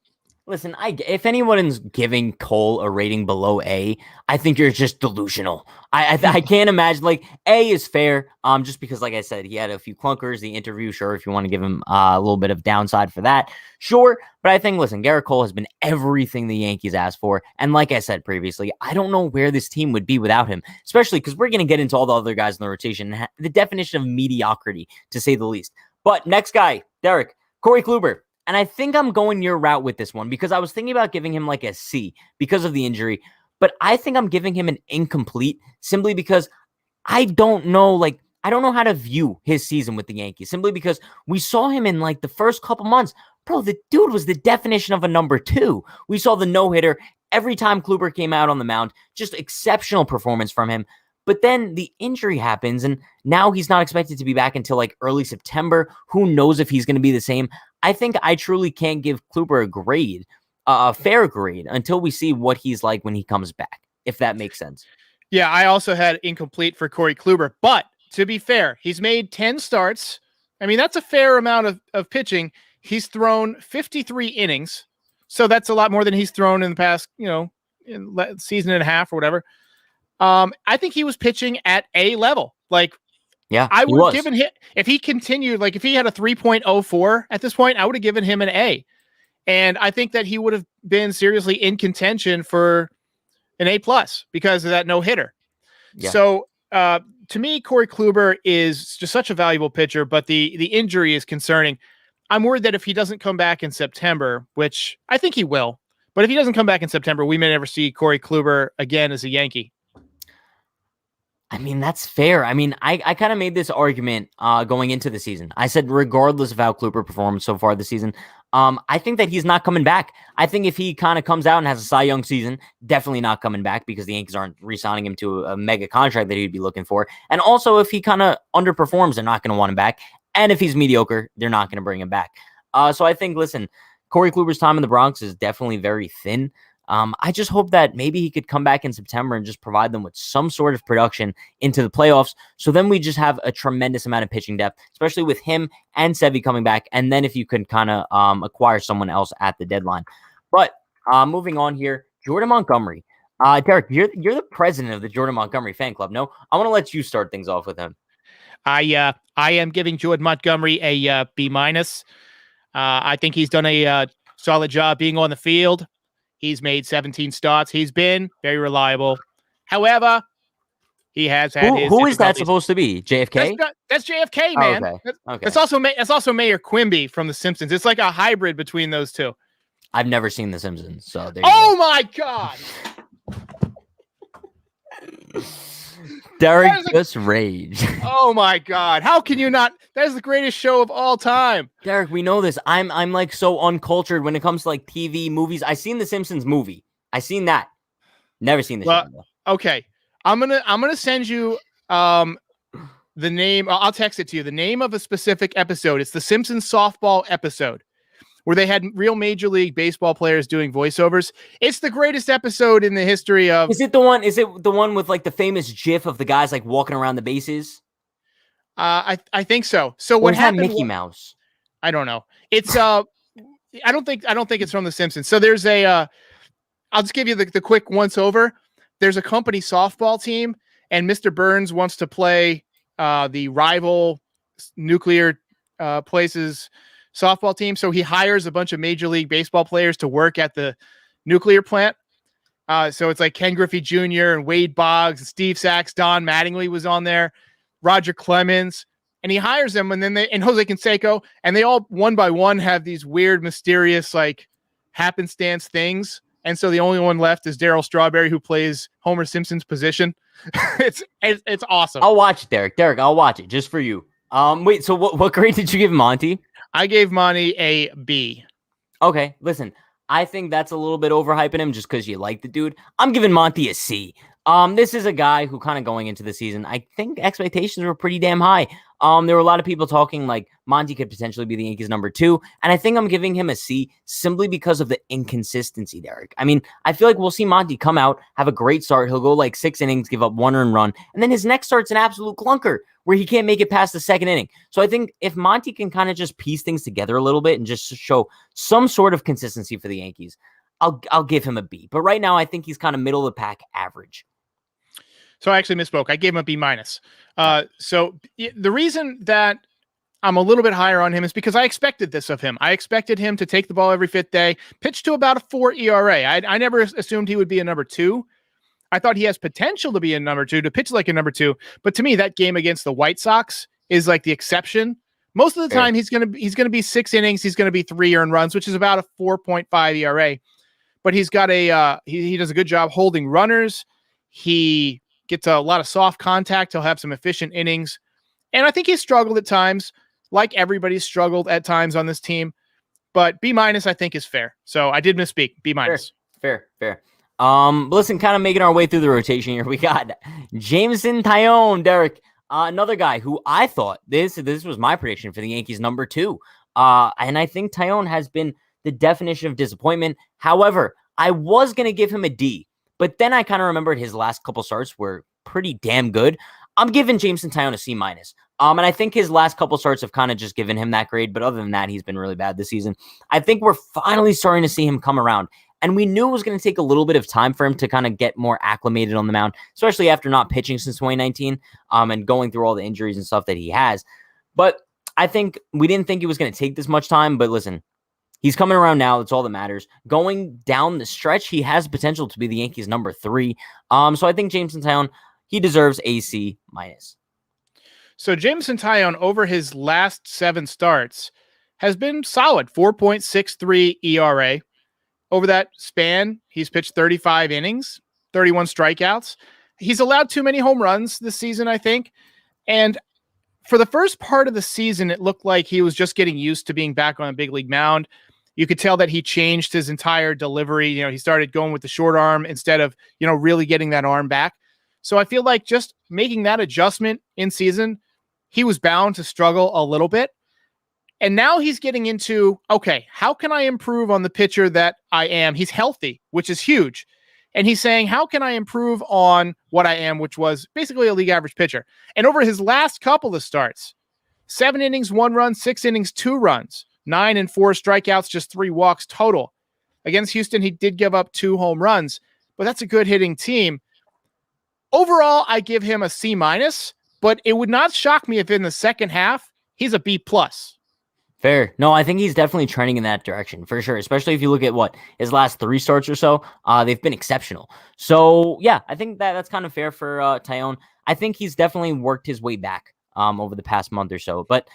Listen, if anyone's giving Cole a rating below A, I think you're just delusional. I can't imagine, like, A is fair, just because, like I said, he had a few clunkers, the interview, sure, if you want to give him a little bit of downside for that, sure, but I think, listen, Garrett Cole has been everything the Yankees asked for, and like I said previously, I don't know where this team would be without him, especially because we're going to get into all the other guys in the rotation, the definition of mediocrity, to say the least. But next guy, Derek, Corey Kluber. And I think I'm going your route with this one because I was thinking about giving him like a C because of the injury, but I think I'm giving him an incomplete simply because I don't know how to view his season with the Yankees simply because we saw him in like the first couple months. Bro, the dude was the definition of a number 2. We saw the no-hitter every time Kluber came out on the mound, just exceptional performance from him. But then the injury happens, and now he's not expected to be back until like early September. Who knows if he's going to be the same? I think I truly can't give Kluber a grade, a fair grade, until we see what he's like when he comes back, if that makes sense. Yeah, I also had incomplete for Corey Kluber. But to be fair, he's made 10 starts. I mean, that's a fair amount of pitching. He's thrown 53 innings. So that's a lot more than he's thrown in the past, season and a half or whatever. I think he was pitching at A level. I would have given him, if he continued, if he had a 3.04 at this point, I would have given him an A. And I think that he would have been seriously in contention for an A plus because of that no hitter. Yeah. So to me, Corey Kluber is just such a valuable pitcher, but the injury is concerning. I'm worried that if he doesn't come back in September, which I think he will, but if he doesn't come back in September, we may never see Corey Kluber again as a Yankee. I mean, that's fair. I mean, I kind of made this argument going into the season. I said, regardless of how Kluber performed so far this season, I think that he's not coming back. I think if he kind of comes out and has a Cy Young season, definitely not coming back because the Yankees aren't re-signing him to a mega contract that he'd be looking for. And also, if he kind of underperforms, they're not going to want him back. And if he's mediocre, they're not going to bring him back. So I think, listen, Corey Kluber's time in the Bronx is definitely very thin. I just hope that maybe he could come back in September and just provide them with some sort of production into the playoffs. So then we just have a tremendous amount of pitching depth, especially with him and Sevy coming back. And then if you can kind of acquire someone else at the deadline. But moving on here, Jordan Montgomery. Derek, you're the president of the Jordan Montgomery fan club. No, I want to let you start things off with him. I am giving Jordan Montgomery a B minus. I think he's done a solid job being on the field. He's made 17 starts. He's been very reliable. However, he has had his Who is that supposed to be? JFK? That's JFK, man. Oh, okay. That's also Mayor Quimby from The Simpsons. It's like a hybrid between those two. I've never seen The Simpsons, so there you go. My God! Derek just raged. Oh my God! How can you not? That is the greatest show of all time. Derek, we know this. I'm like so uncultured when it comes to like TV movies. I seen the Simpsons movie. I seen that. Never seen the show. Okay, I'm gonna send you the name. I'll text it to you. The name of a specific episode. It's the Simpsons softball episode where they had real Major League Baseball players doing voiceovers. It's the greatest episode in the history of. Is it the one with like the famous GIF of the guys like walking around the bases? I think so. So what happened? Mickey Mouse. I don't know. It's I don't think it's from The Simpsons. So there's a. I'll just give you the quick once over. There's a company softball team, and Mr. Burns wants to play the rival nuclear places softball team. So he hires a bunch of Major League Baseball players to work at the nuclear plant. So it's like Ken Griffey Jr. and Wade Boggs, and Steve Sachs, Don Mattingly was on there, Roger Clemens, and he hires them, and then and Jose Canseco, and they all one by one have these weird, mysterious, like happenstance things. And so the only one left is Darryl Strawberry, who plays Homer Simpson's position. It's awesome. I'll watch it, Derek. Derek, I'll watch it just for you. Wait, so what grade did you give Monty? I gave Monty a B. Okay, listen, I think that's a little bit overhyping him just because you like the dude. I'm giving Monty a C. This is a guy who kind of going into the season, I think expectations were pretty damn high. There were a lot of people talking like Monty could potentially be the Yankees number 2. And I think I'm giving him a C simply because of the inconsistency, Derek. I mean, I feel like we'll see Monty come out, have a great start. He'll go like 6 innings, give up 1 earned run. And then his next start's an absolute clunker where he can't make it past the 2nd inning. So I think if Monty can kind of just piece things together a little bit and just show some sort of consistency for the Yankees, I'll give him a B. But right now, I think he's kind of middle of the pack average. So I actually misspoke. I gave him a B minus. So the reason that I'm a little bit higher on him is because I expected this of him. I expected him to take the ball every 5th day, pitch to about a 4 ERA. I never assumed he would be a number 2. I thought he has potential to be a number 2, to pitch like a number 2. But to me, that game against the White Sox is like the exception. Most of the time, he's gonna be 6 innings. He's gonna be 3 earned runs, which is about a 4.5 ERA. But he's got he does a good job holding runners. He gets a lot of soft contact. He'll have some efficient innings. And I think he's struggled at times, like everybody's struggled at times on this team. But B minus, I think, is fair. So I did misspeak. B minus. Fair. Listen, kind of making our way through the rotation here. We got Jameson Taillon, Derek. Another guy who I thought this was my prediction for the Yankees number 2. And I think Taillon has been the definition of disappointment. However, I was going to give him a D. But then I kind of remembered his last couple starts were pretty damn good. I'm giving Jameson Taillon a C minus. And I think his last couple starts have kind of just given him that grade. But other than that, he's been really bad this season. I think we're finally starting to see him come around. And we knew it was going to take a little bit of time for him to kind of get more acclimated on the mound, especially after not pitching since 2019 and going through all the injuries and stuff that he has. But I think we didn't think it was going to take this much time. But listen, he's coming around now. That's all that matters. Going down the stretch, he has potential to be the Yankees number 3. So I think Jameson Taillon, he deserves a C minus. So Jameson Taillon, over his last 7 starts, has been solid. 4.63 ERA. Over that span, he's pitched 35 innings, 31 strikeouts. He's allowed too many home runs this season, I think. And for the first part of the season, it looked like he was just getting used to being back on a big league mound. You could tell that he changed his entire delivery. He started going with the short arm instead of, really getting that arm back. So I feel like just making that adjustment in season, he was bound to struggle a little bit. And now he's getting into, okay, how can I improve on the pitcher that I am? He's healthy, which is huge. And he's saying, how can I improve on what I am, which was basically a league average pitcher? And over his last couple of starts, 7 innings, 1 run, 6 innings, 2 runs, 9 and 4 strikeouts, just 3 walks total. Against Houston, he did give up 2 home runs, but that's a good hitting team. Overall, I give him a C minus, but it would not shock me if in the second half, he's a B plus. Fair. No, I think he's definitely trending in that direction for sure, especially if you look at his last 3 starts or so. They've been exceptional. So, yeah, I think that's kind of fair for Taillon. I think he's definitely worked his way back over the past month or so, but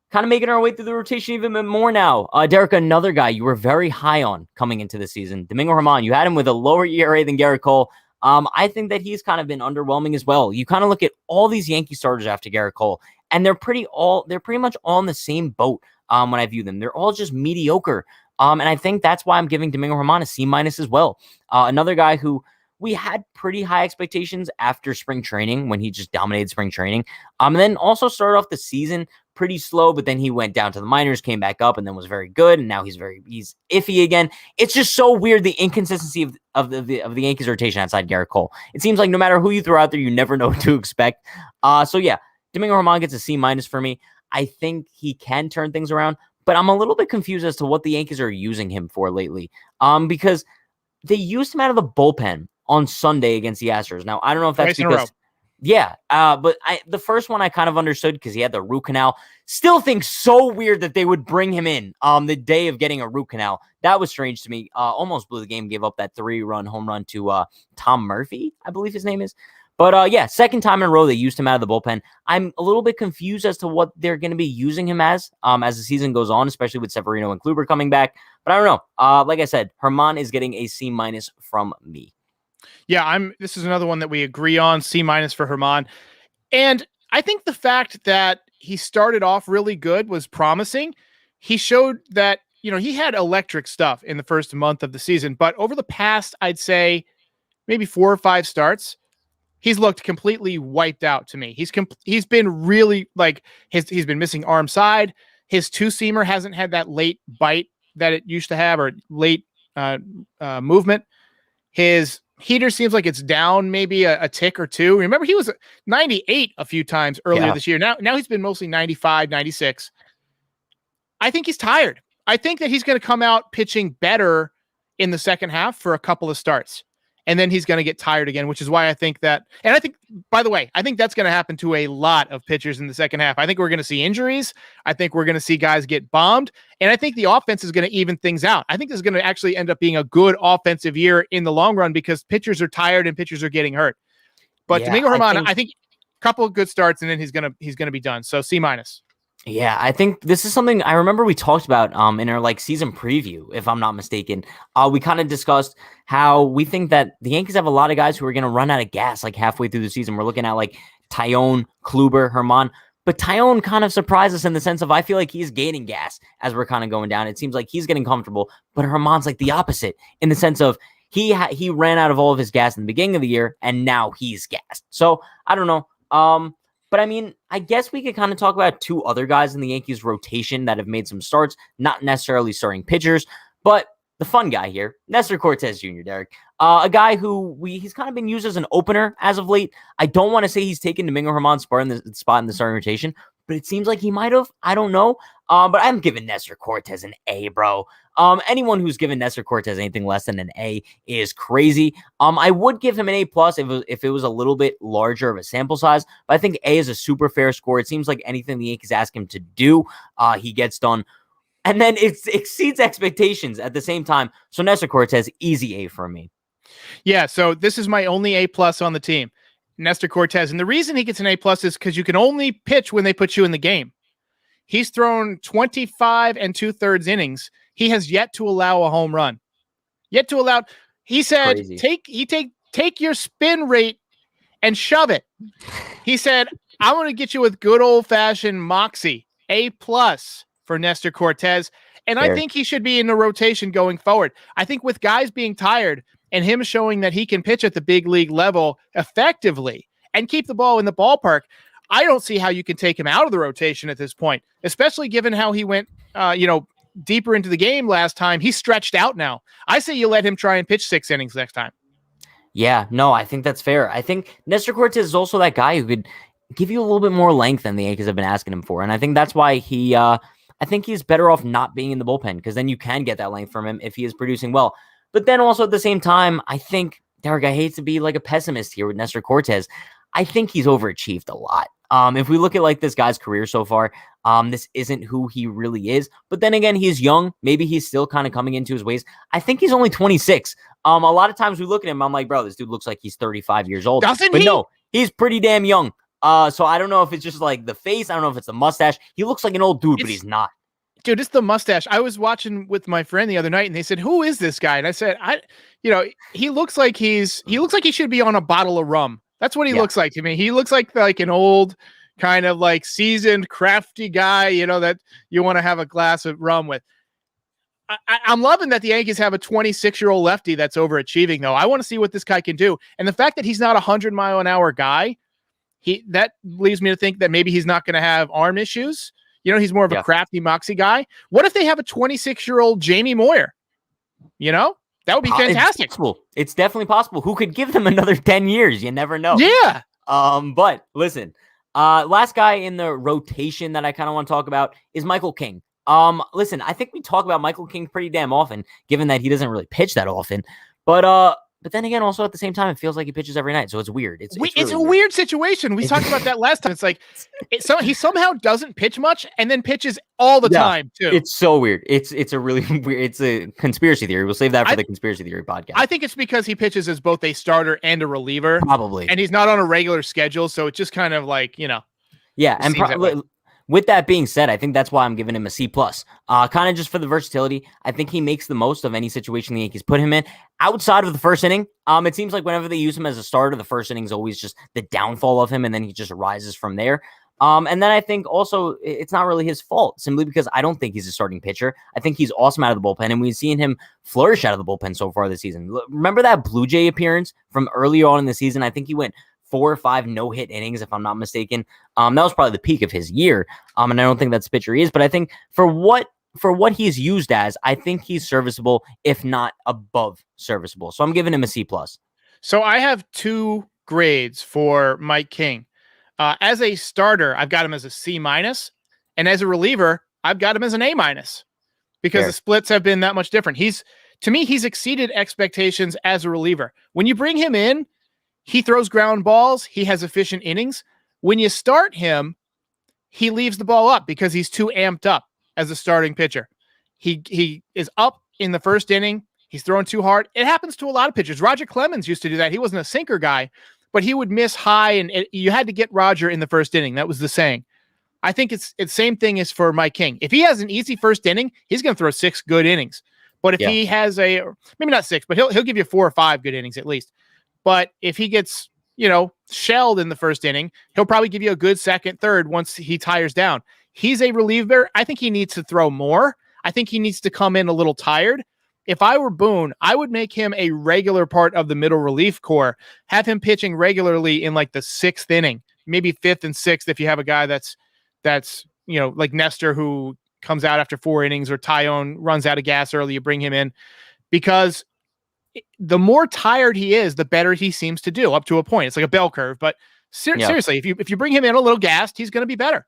kind of making our way through the rotation even bit more now. Derek, another guy you were very high on coming into the season, Domingo Germán. You had him with a lower ERA than Garrett Cole. I think that he's kind of been underwhelming as well. You kind of look at all these Yankee starters after Garrett Cole, and they're pretty much all in the same boat. When I view them, they're all just mediocre. And I think that's why I'm giving Domingo Germán a C minus as well. Another guy who we had pretty high expectations after spring training when he just dominated spring training. And then also started off the season pretty slow, but then he went down to the minors, came back up, and then was very good. And now he's iffy again. It's just so weird, the inconsistency of the Yankees rotation outside Garrett Cole. It seems like no matter who you throw out there, you never know what to expect. So yeah, Domingo Germán gets a C minus for me. I think he can turn things around, but I'm a little bit confused as to what the Yankees are using him for lately. Because they used him out of the bullpen on Sunday against the Astros. Now, I don't know if that's because Yeah, but the first one I kind of understood because he had the root canal. Still think so weird that they would bring him in the day of getting a root canal. That was strange to me. Almost blew the game, gave up that 3-run home run to Tom Murphy, I believe his name is. But yeah, second time in a row they used him out of the bullpen. I'm a little bit confused as to what they're going to be using him as the season goes on, especially with Severino and Kluber coming back. But I don't know. Like I said, Herman is getting a C- from me. Yeah, this is another one that we agree on, C- for Herman. And I think the fact that he started off really good was promising. He showed that, he had electric stuff in the first month of the season, but over the past, I'd say maybe 4 or 5 starts, he's looked completely wiped out to me. He's been really like he's been missing arm side. His 2-seamer hasn't had that late bite that it used to have, or late movement. His heater seems like it's down maybe a tick or two. Remember, he was 98 a few times earlier this year. Now he's been mostly 95, 96. I think he's tired. I think that he's going to come out pitching better in the second half for a couple of starts. And then he's going to get tired again, which is why I think that. And I think, by the way, I think that's going to happen to a lot of pitchers in the second half. I think we're going to see injuries. I think we're going to see guys get bombed. And I think the offense is going to even things out. I think this is going to actually end up being a good offensive year in the long run because pitchers are tired and pitchers are getting hurt. But Domingo Herman, I think a couple of good starts and then he's going to be done. So C-. Yeah, I think this is something I remember we talked about in our season preview, if I'm not mistaken. We kind of discussed how we think that the Yankees have a lot of guys who are going to run out of gas halfway through the season. We're looking at Tyone, Kluber, Herman. But Tyone kind of surprised us in the sense of I feel like he's gaining gas as we're kind of going down. It seems like he's getting comfortable, but Herman's the opposite in the sense of he ran out of all of his gas in the beginning of the year, and now he's gassed. So I don't know. But I mean, I guess we could kind of talk about 2 other guys in the Yankees rotation that have made some starts, not necessarily starting pitchers, but the fun guy here, Nestor Cortes Jr., Derek. A guy who he's kind of been used as an opener as of late. I don't want to say he's taken Domingo Herman's spot in the starting rotation, but it seems like he might have. I don't know. But I'm giving Nestor Cortes an A, bro. Anyone who's given Nestor Cortes anything less than an A is crazy. I would give him an A+ if it was a little bit larger of a sample size, but I think A is a super fair score. It seems like anything the Yankees ask him to do, he gets done. And then it exceeds expectations at the same time. So Nestor Cortes, easy A for me. Yeah, so this is my only A+ on the team, Nestor Cortes. And the reason he gets an A+ is because you can only pitch when they put you in the game. He's thrown 25 2/3 innings. He has yet to allow a home run. He said, take your spin rate and shove it. He said, I'm going to get you with good old-fashioned moxie. A+ for Nestor Cortes. And I think he should be in the rotation going forward. I think with guys being tired and him showing that he can pitch at the big league level effectively and keep the ball in the ballpark, I don't see how you can take him out of the rotation at this point, especially given how he went, deeper into the game last time. He's stretched out now. I say you let him try and pitch 6 innings next time. Yeah, no, I think that's fair. I think Nestor Cortes is also that guy who could give you a little bit more length than the Yankees have been asking him for. And I think that's why I think he's better off not being in the bullpen because then you can get that length from him if he is producing well. But then also at the same time, I think, Derek, I hate to be a pessimist here with Nestor Cortes. I think he's overachieved a lot. If we look at this guy's career so far, this isn't who he really is. But then again, he's young. Maybe he's still kind of coming into his ways. I think he's only 26. A lot of times we look at him, I'm like, bro, this dude looks like he's 35 years old. Doesn't but he? No, he's pretty damn young. So I don't know if it's just the face. I don't know if it's the mustache. He looks like an old dude, but he's not. Dude, it's the mustache. I was watching with my friend the other night and they said, who is this guy? And I said, he looks like he should be on a bottle of rum. That's what he looks like to me. He looks like an old kind of seasoned, crafty guy, that you want to have a glass of rum with. I'm loving that the Yankees have a 26-year-old lefty that's overachieving, though. I want to see what this guy can do. And the fact that he's not a 100-mile-an-hour guy, that leaves me to think that maybe he's not going to have arm issues. He's more of a crafty, moxie guy. What if they have a 26-year-old Jamie Moyer? That would be fantastic. It's definitely possible. Who could give them another 10 years? You never know. Yeah. But listen, last guy in the rotation that I kind of want to talk about is Michael King. Listen, I think we talk about Michael King pretty damn often, given that he doesn't really pitch that often. But But then again, also at the same time, it feels like he pitches every night, so it's weird. It's really a weird situation. We talked about that last time. It's like he somehow doesn't pitch much and then pitches all the time too. It's so weird. It's a really weird. It's a conspiracy theory. We'll save that for the conspiracy theory podcast. I think it's because he pitches as both a starter and a reliever, probably, and he's not on a regular schedule, so it's just kind of like Yeah, and with that being said, I think that's why I'm giving him a C+. Kind of just for the versatility. I think he makes the most of any situation the Yankees put him in. Outside of the first inning, it seems like whenever they use him as a starter, the first inning is always just the downfall of him, and then he just rises from there. And then I think also it's not really his fault, simply because I don't think he's a starting pitcher. I think he's awesome out of the bullpen, and we've seen him flourish out of the bullpen so far this season. Remember that Blue Jay appearance from earlier on in the season? I think he went 4 or 5 no-hit innings, if I'm not mistaken. That was probably the peak of his year. And I don't think that's the pitcher he is, but I think for what he's used as, I think he's serviceable, if not above serviceable. So I'm giving him a C+. So I have 2 grades for Mike King. As a starter, I've got him as a C-, and as a reliever, I've got him as an A-, because the splits have been that much different. To me, he's exceeded expectations as a reliever. When you bring him in, he throws ground balls. He has efficient innings. When you start him, he leaves the ball up because he's too amped up as a starting pitcher. He is up in the first inning. He's throwing too hard. It happens to a lot of pitchers. Roger Clemens used to do that. He wasn't a sinker guy, but he would miss high, and you had to get Roger in the first inning. That was the saying. I think it's same thing as for Mike King. If he has an easy first inning, he's going to throw 6 good innings. But if he has maybe not 6, but he'll give you 4 or 5 good innings at least. But if he gets, shelled in the first inning, he'll probably give you a good second, third once he tires down. He's a reliever. I think he needs to throw more. I think he needs to come in a little tired. If I were Boone, I would make him a regular part of the middle relief corps, have him pitching regularly in like the 6th inning, maybe 5th and 6th. If you have a guy that's like Nestor, who comes out after 4 innings, or Tyone runs out of gas early, you bring him in, because the more tired he is, the better he seems to do, up to a point. It's like a bell curve, but seriously, if you bring him in a little gassed, he's going to be better.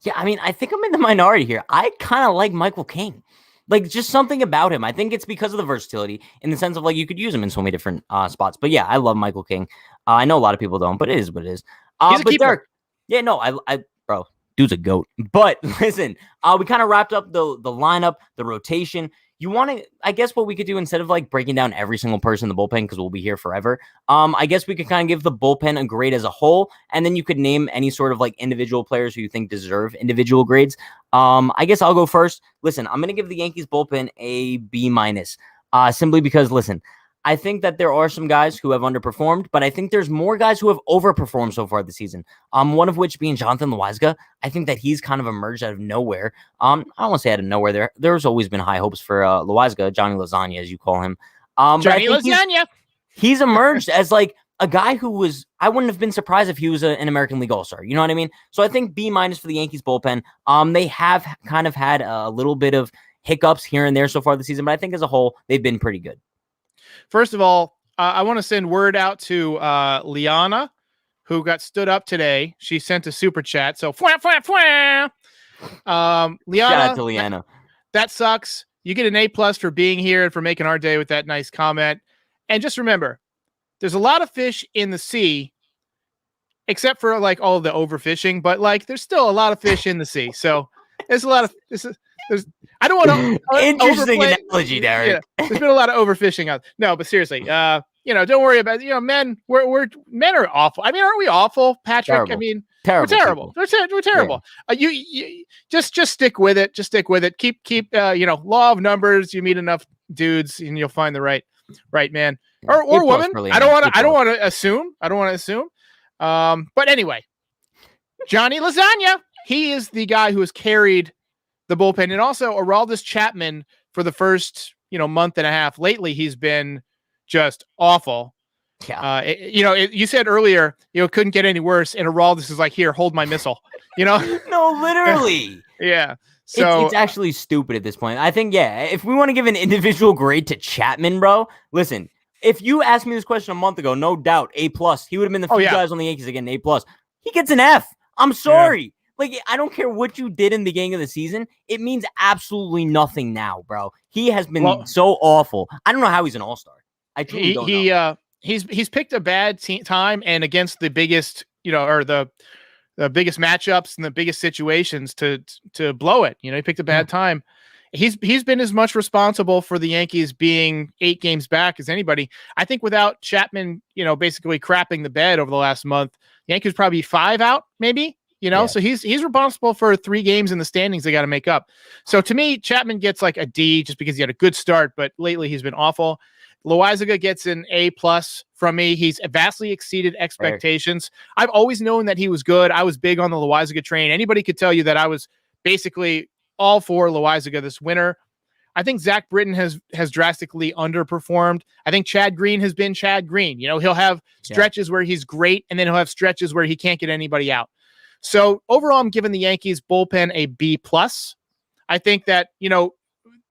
Yeah, I mean, I think I'm in the minority here. I kind of like Michael King. Like, just something about him. I think it's because of the versatility, in the sense of, like, you could use him in so many different spots. But yeah, I love Michael King. I know a lot of people don't, but it is what it is. He's a keeper. Derek, yeah, no, bro, dude's a goat. But listen, we kind of wrapped up the lineup, the rotation. You want to, I guess what we could do, instead of like breaking down every single person in the bullpen, because we'll be here forever, I guess we could kind of give the bullpen a grade as a whole, and then you could name any sort of like individual players who you think deserve individual grades. I guess I'll go first. Listen, I'm going to give the Yankees bullpen a B-, simply because, listen, I think that there are some guys who have underperformed, but I think there's more guys who have overperformed so far this season. One of which being Jonathan Loaiza. I think that he's kind of emerged out of nowhere. I don't want to say out of nowhere. There's always been high hopes for Loaiza, Johnny Lasagna, as you call him. Johnny Lasagna. He's emerged as like a guy who I wouldn't have been surprised if he was an American League All-Star. You know what I mean? So I think B- for the Yankees bullpen. They have kind of had a little bit of hiccups here and there so far this season, but I think as a whole, they've been pretty good. First of all, I want to send word out to Liana, who got stood up today. She sent a super chat. So, Liana, shout out to Liana. That sucks. You get an A+ for being here and for making our day with that nice comment. And just remember, there's a lot of fish in the sea, except for like all of the overfishing. But like, there's still a lot of fish in the sea. So there's a lot of I don't want to interesting analogy, Derek. Yeah, there's been a lot of overfishing out. No, but seriously, don't worry about men. Men are awful. I mean, aren't we awful, Patrick? Terrible. I mean, terrible. We're terrible. Yeah. You just stick with it. Just stick with it. Keep law of numbers. You meet enough dudes, and you'll find the right man or woman. I don't want to assume. But anyway, Johnny Lasagna. He is the guy who has carried the bullpen, and also Aroldis Chapman for the first, month and a half. Lately, he's been just awful. Yeah. You said earlier, couldn't get any worse, and Aroldis is like, here, hold my missile. No, literally. Yeah. So it's actually stupid at this point. I think, if we want to give an individual grade to Chapman, bro, listen, if you asked me this question a month ago, no doubt, A+. He would have been the few guys on the Yankees again, A+. He gets an F. I'm sorry. Yeah. Like, I don't care what you did in the beginning of the season. It means absolutely nothing now, bro. He has been so awful. I don't know how he's an all-star. I truly don't know. He's picked a bad time and against the biggest, or the biggest matchups and the biggest situations to blow it. He picked a bad time. He's been as much responsible for the Yankees being 8 games back as anybody. I think without Chapman, basically crapping the bed over the last month, the Yankees probably 5 out, maybe. So he's responsible for 3 games in the standings they got to make up. So to me, Chapman gets like a D just because he had a good start, but lately he's been awful. Loaizaga gets an A+ from me. He's vastly exceeded expectations. I've always known that he was good. I was big on the Loaizaga train. Anybody could tell you that I was basically all for Loaizaga this winter. I think Zach Britton has drastically underperformed. I think Chad Green has been Chad Green. He'll have stretches where he's great, and then he'll have stretches where he can't get anybody out. So overall, I'm giving the Yankees bullpen a B+. I think that,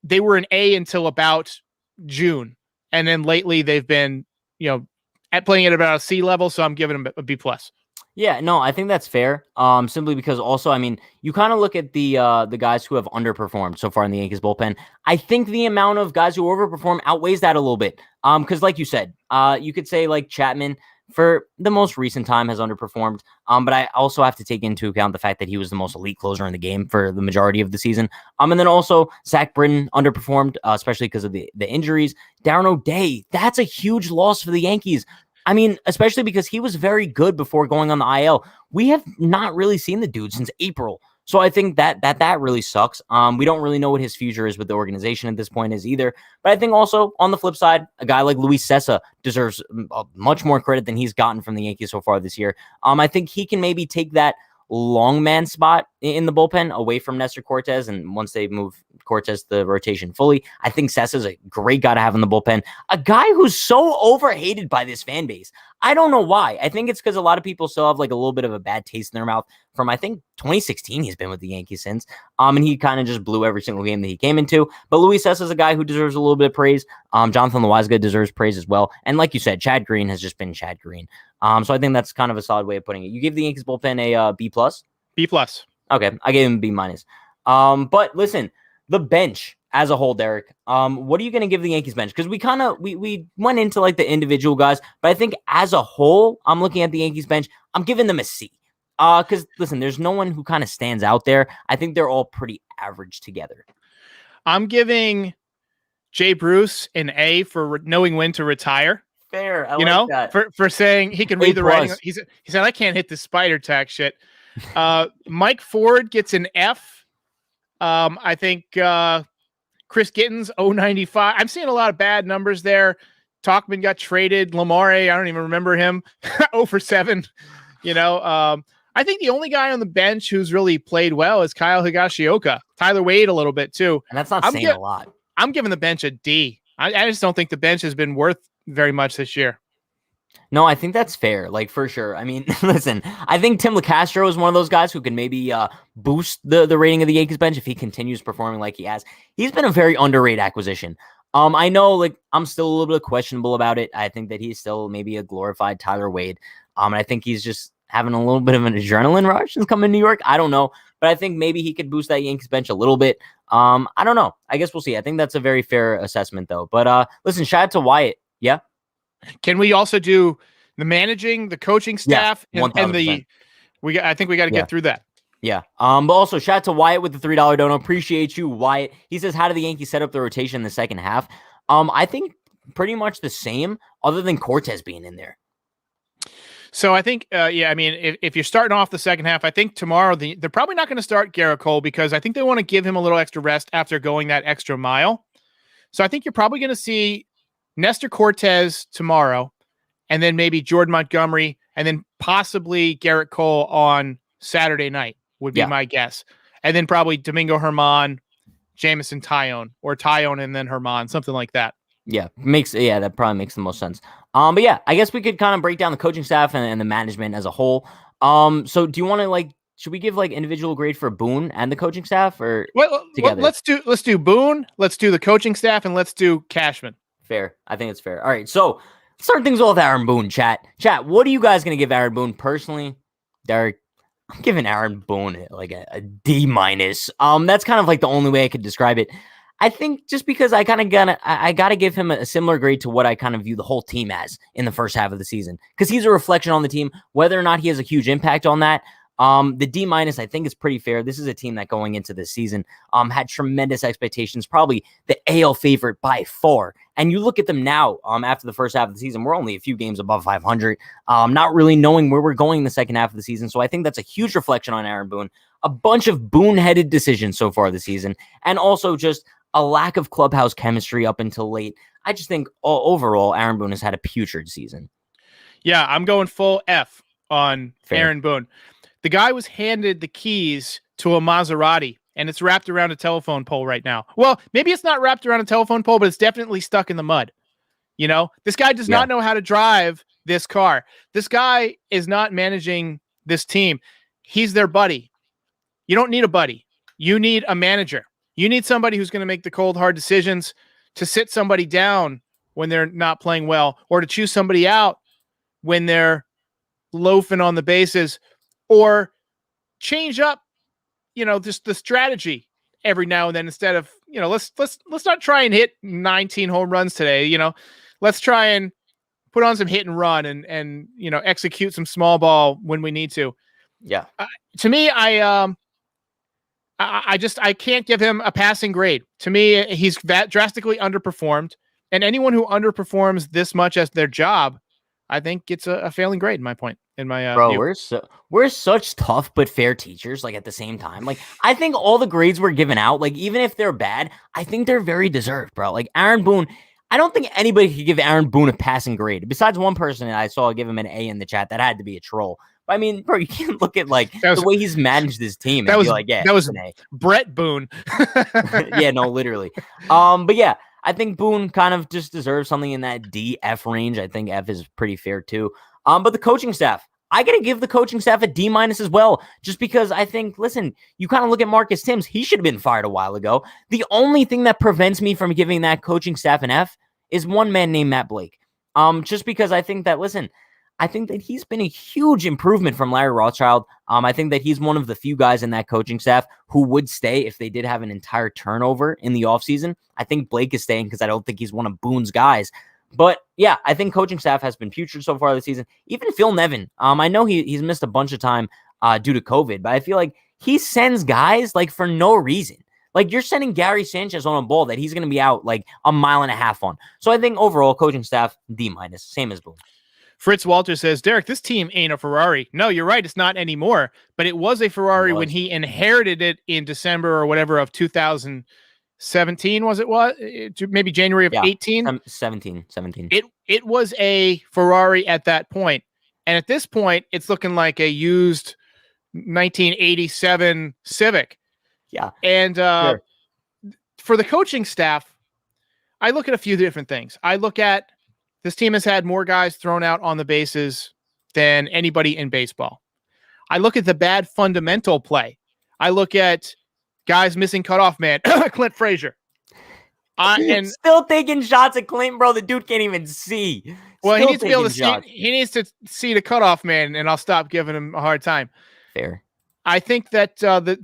they were an A until about June. And then lately they've been, at playing at about a C level. So I'm giving them a B+. Yeah, no, I think that's fair. Simply because also, I mean, you kind of look at the guys who have underperformed so far in the Yankees bullpen. I think the amount of guys who overperform outweighs that a little bit. Because like you said, you could say like Chapman for the most recent time has underperformed. But I also have to take into account the fact that he was the most elite closer in the game for the majority of the season. And then also Zach Britton underperformed, especially because of the injuries. Darren O'Day, that's a huge loss for the Yankees. I mean, especially because he was very good before going on the IL. We have not really seen the dude since April. So I think that really sucks. We don't really know what his future is with the organization at this point is either. But I think also on the flip side, a guy like Luis Sessa deserves much more credit than he's gotten from the Yankees so far this year. I think he can maybe take that long man spot in the bullpen away from Nestor Cortes. And once they move Cortes to the rotation fully, I think Sessa's a great guy to have in the bullpen. A guy who's so overhated by this fan base. I don't know why. I think it's because a lot of people still have like a little bit of a bad taste in their mouth from, I think, 2016 he's been with the Yankees since. And he kind of just blew every single game that he came into. But Luis Sessa is a guy who deserves a little bit of praise. Jonathan Loaizaga deserves praise as well. And like you said, Chad Green has just been Chad Green. So I think that's kind of a solid way of putting it. You gave the Yankees bullpen a B+? B+. Okay, I gave him B-. But listen, the bench as a whole, Derek, what are you going to give the Yankees bench? Because we went into like the individual guys, but I think as a whole, I'm looking at the Yankees bench, I'm giving them a C. Because listen, there's no one who kind of stands out there. I think they're all pretty average together. I'm giving Jay Bruce an A for knowing when to retire. Fair, I like that. For saying he can read the writing. He said, I can't hit the spider tack shit. Mike Ford gets an F. I think Chris Gittens, 0.95. I'm seeing a lot of bad numbers there. Talkman got traded. Lamare, I don't even remember him. 0 for 7. I think the only guy on the bench who's really played well is Kyle Higashioka. Tyler Wade a little bit too. And that's not saying a lot. I'm giving the bench a D. I just don't think the bench has been worth very much this year. No, I think that's fair, like for sure. I mean, listen, I think Tim LeCastro is one of those guys who can maybe boost the rating of the Yankees bench if he continues performing like he has. He's been a very underrated acquisition. I know, like, I'm still a little bit questionable about it. I think that he's still maybe a glorified Tyler Wade. And I think he's just having a little bit of an adrenaline rush since coming to New York. I don't know, but I think maybe he could boost that Yankees bench a little bit. I don't know. I guess we'll see. I think that's a very fair assessment, though. But listen, shout out to Wyatt. Yeah. Can we also do the managing, the coaching staff, and the? I think we got to get through that. Yeah. But also shout out to Wyatt with the $3 dono. Appreciate you, Wyatt. He says, how do the Yankees set up the rotation in the second half? I think pretty much the same, other than Cortes being in there. So I think, I mean, if you're starting off the second half, I think tomorrow they're probably not going to start Garrett Cole because I think they want to give him a little extra rest after going that extra mile. So I think you're probably going to see Nestor Cortes tomorrow, and then maybe Jordan Montgomery, and then possibly Garrett Cole on Saturday night would be my guess. And then probably Domingo Germán, Jameson Taillon, or Taillon and then Germán, something like that. Yeah, that probably makes the most sense. But yeah, I guess we could kind of break down the coaching staff and the management as a whole. So do you want to should we give individual grade for Boone and the coaching staff or together? Let's do Boone, let's do the coaching staff, and let's do Cashman. Fair. I think it's fair. All right. So start things off with Aaron Boone, chat. What are you guys going to give Aaron Boone? Personally, Derek, I'm giving Aaron Boone a D-. That's kind of like the only way I could describe it. I think just because I kind of gotta give him a similar grade to what I kind of view the whole team as in the first half of the season, because he's a reflection on the team. Whether or not he has a huge impact on that, the D minus I think is pretty fair. This is a team that going into this season had tremendous expectations, probably the AL favorite by far. And you look at them now after the first half of the season, we're only a few games above 500, not really knowing where we're going in the second half of the season. So I think that's a huge reflection on Aaron Boone. A bunch of Boone-headed decisions so far this season, and also just a lack of clubhouse chemistry up until late. I just think overall, Aaron Boone has had a putrid season. Yeah, I'm going full F on Fair. Aaron Boone. The guy was handed the keys to a Maserati, and it's wrapped around a telephone pole right now. Well, maybe it's not wrapped around a telephone pole, but it's definitely stuck in the mud. You know, this guy does not know how to drive this car. This guy is not managing this team. He's their buddy. You don't need a buddy. You need a manager. You need somebody who's going to make the cold, hard decisions, to sit somebody down when they're not playing well, or to choose somebody out when they're loafing on the bases, or change up, just the strategy every now and then. Instead of, let's not try and hit 19 home runs today. Let's try and put on some hit and run and execute some small ball when we need to. Yeah. To me, I can't give him a passing grade. To me, he's drastically underperformed, and anyone who underperforms this much as their job, I think gets a failing grade. In my Bro, view. we're such tough but fair teachers. Like at the same time, like I think all the grades we're giving out, like even if they're bad, I think they're very deserved, bro. Like Aaron Boone, I don't think anybody could give Aaron Boone a passing grade besides one person I saw give him an A in the chat. That had to be a troll. I mean, bro, you can't look at the way he's managed this team and be like, yeah, that was Brett Boone. Yeah, no, literally. But yeah, I think Boone kind of just deserves something in that D-F range. I think F is pretty fair too. But the coaching staff, I got to give the coaching staff a D- as well, just because I think, listen, you kind of look at Marcus Timms. He should have been fired a while ago. The only thing that prevents me from giving that coaching staff an F is one man named Matt Blake. Just because I think that, listen, I think that he's been a huge improvement from Larry Rothschild. I think that he's one of the few guys in that coaching staff who would stay if they did have an entire turnover in the offseason. I think Blake is staying because I don't think he's one of Boone's guys. But yeah, I think coaching staff has been putrid so far this season. Even Phil Nevin, I know he's missed a bunch of time due to COVID, but I feel like he sends guys for no reason. Like you're sending Gary Sanchez on a ball that he's going to be out a mile and a half on. So I think overall coaching staff D-, same as Boone. Fritz Walter says, Derek, this team ain't a Ferrari. No, you're right. It's not anymore, but it was a Ferrari when he inherited it in December or whatever of 2017. Was it maybe January of 18? 17. It was a Ferrari at that point. And at this point, it's looking like a used 1987 Civic. Yeah. And for the coaching staff, I look at a few different things. I look at this team has had more guys thrown out on the bases than anybody in baseball. I look at the bad fundamental play. I look at guys missing cutoff man, Clint Frazier. And still taking shots at Clinton, bro. The dude can't even see. Well, he needs to be able to see. He needs to see the cutoff man, and I'll stop giving him a hard time. Fair. I think that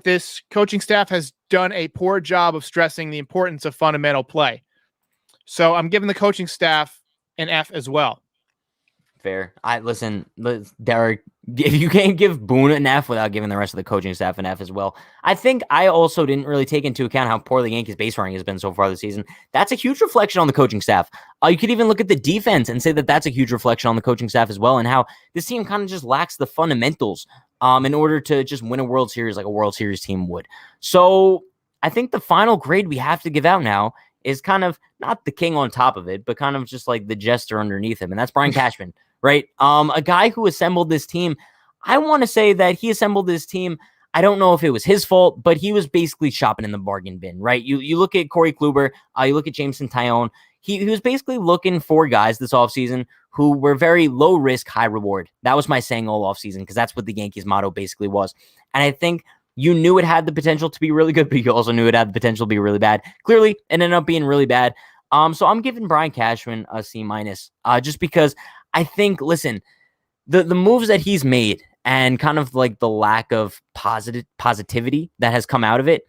this coaching staff has done a poor job of stressing the importance of fundamental play. So I'm giving the coaching staff an F as well. Fair. Listen, Derek, if you can't give Boone an F without giving the rest of the coaching staff an F as well. I think I also didn't really take into account how poor the Yankees base running has been so far this season. That's a huge reflection on the coaching staff. You could even look at the defense and say that that's a huge reflection on the coaching staff as well, and how this team kind of just lacks the fundamentals in order to just win a World Series like a World Series team would. So I think the final grade we have to give out now is kind of not the king on top of it, but kind of just like the jester underneath him. And that's Brian Cashman, right? A guy who assembled this team. I want to say that he assembled this team. I don't know if it was his fault, but he was basically shopping in the bargain bin, right? You look at Corey Kluber, you look at Jameson Tyone. He was basically looking for guys this offseason who were very low risk, high reward. That was my saying all offseason, because that's what the Yankees motto basically was. And I think you knew it had the potential to be really good, but you also knew it had the potential to be really bad. Clearly, it ended up being really bad. So I'm giving Brian Cashman a C-, just because I think, listen, the moves that he's made and kind of the lack of positivity that has come out of it,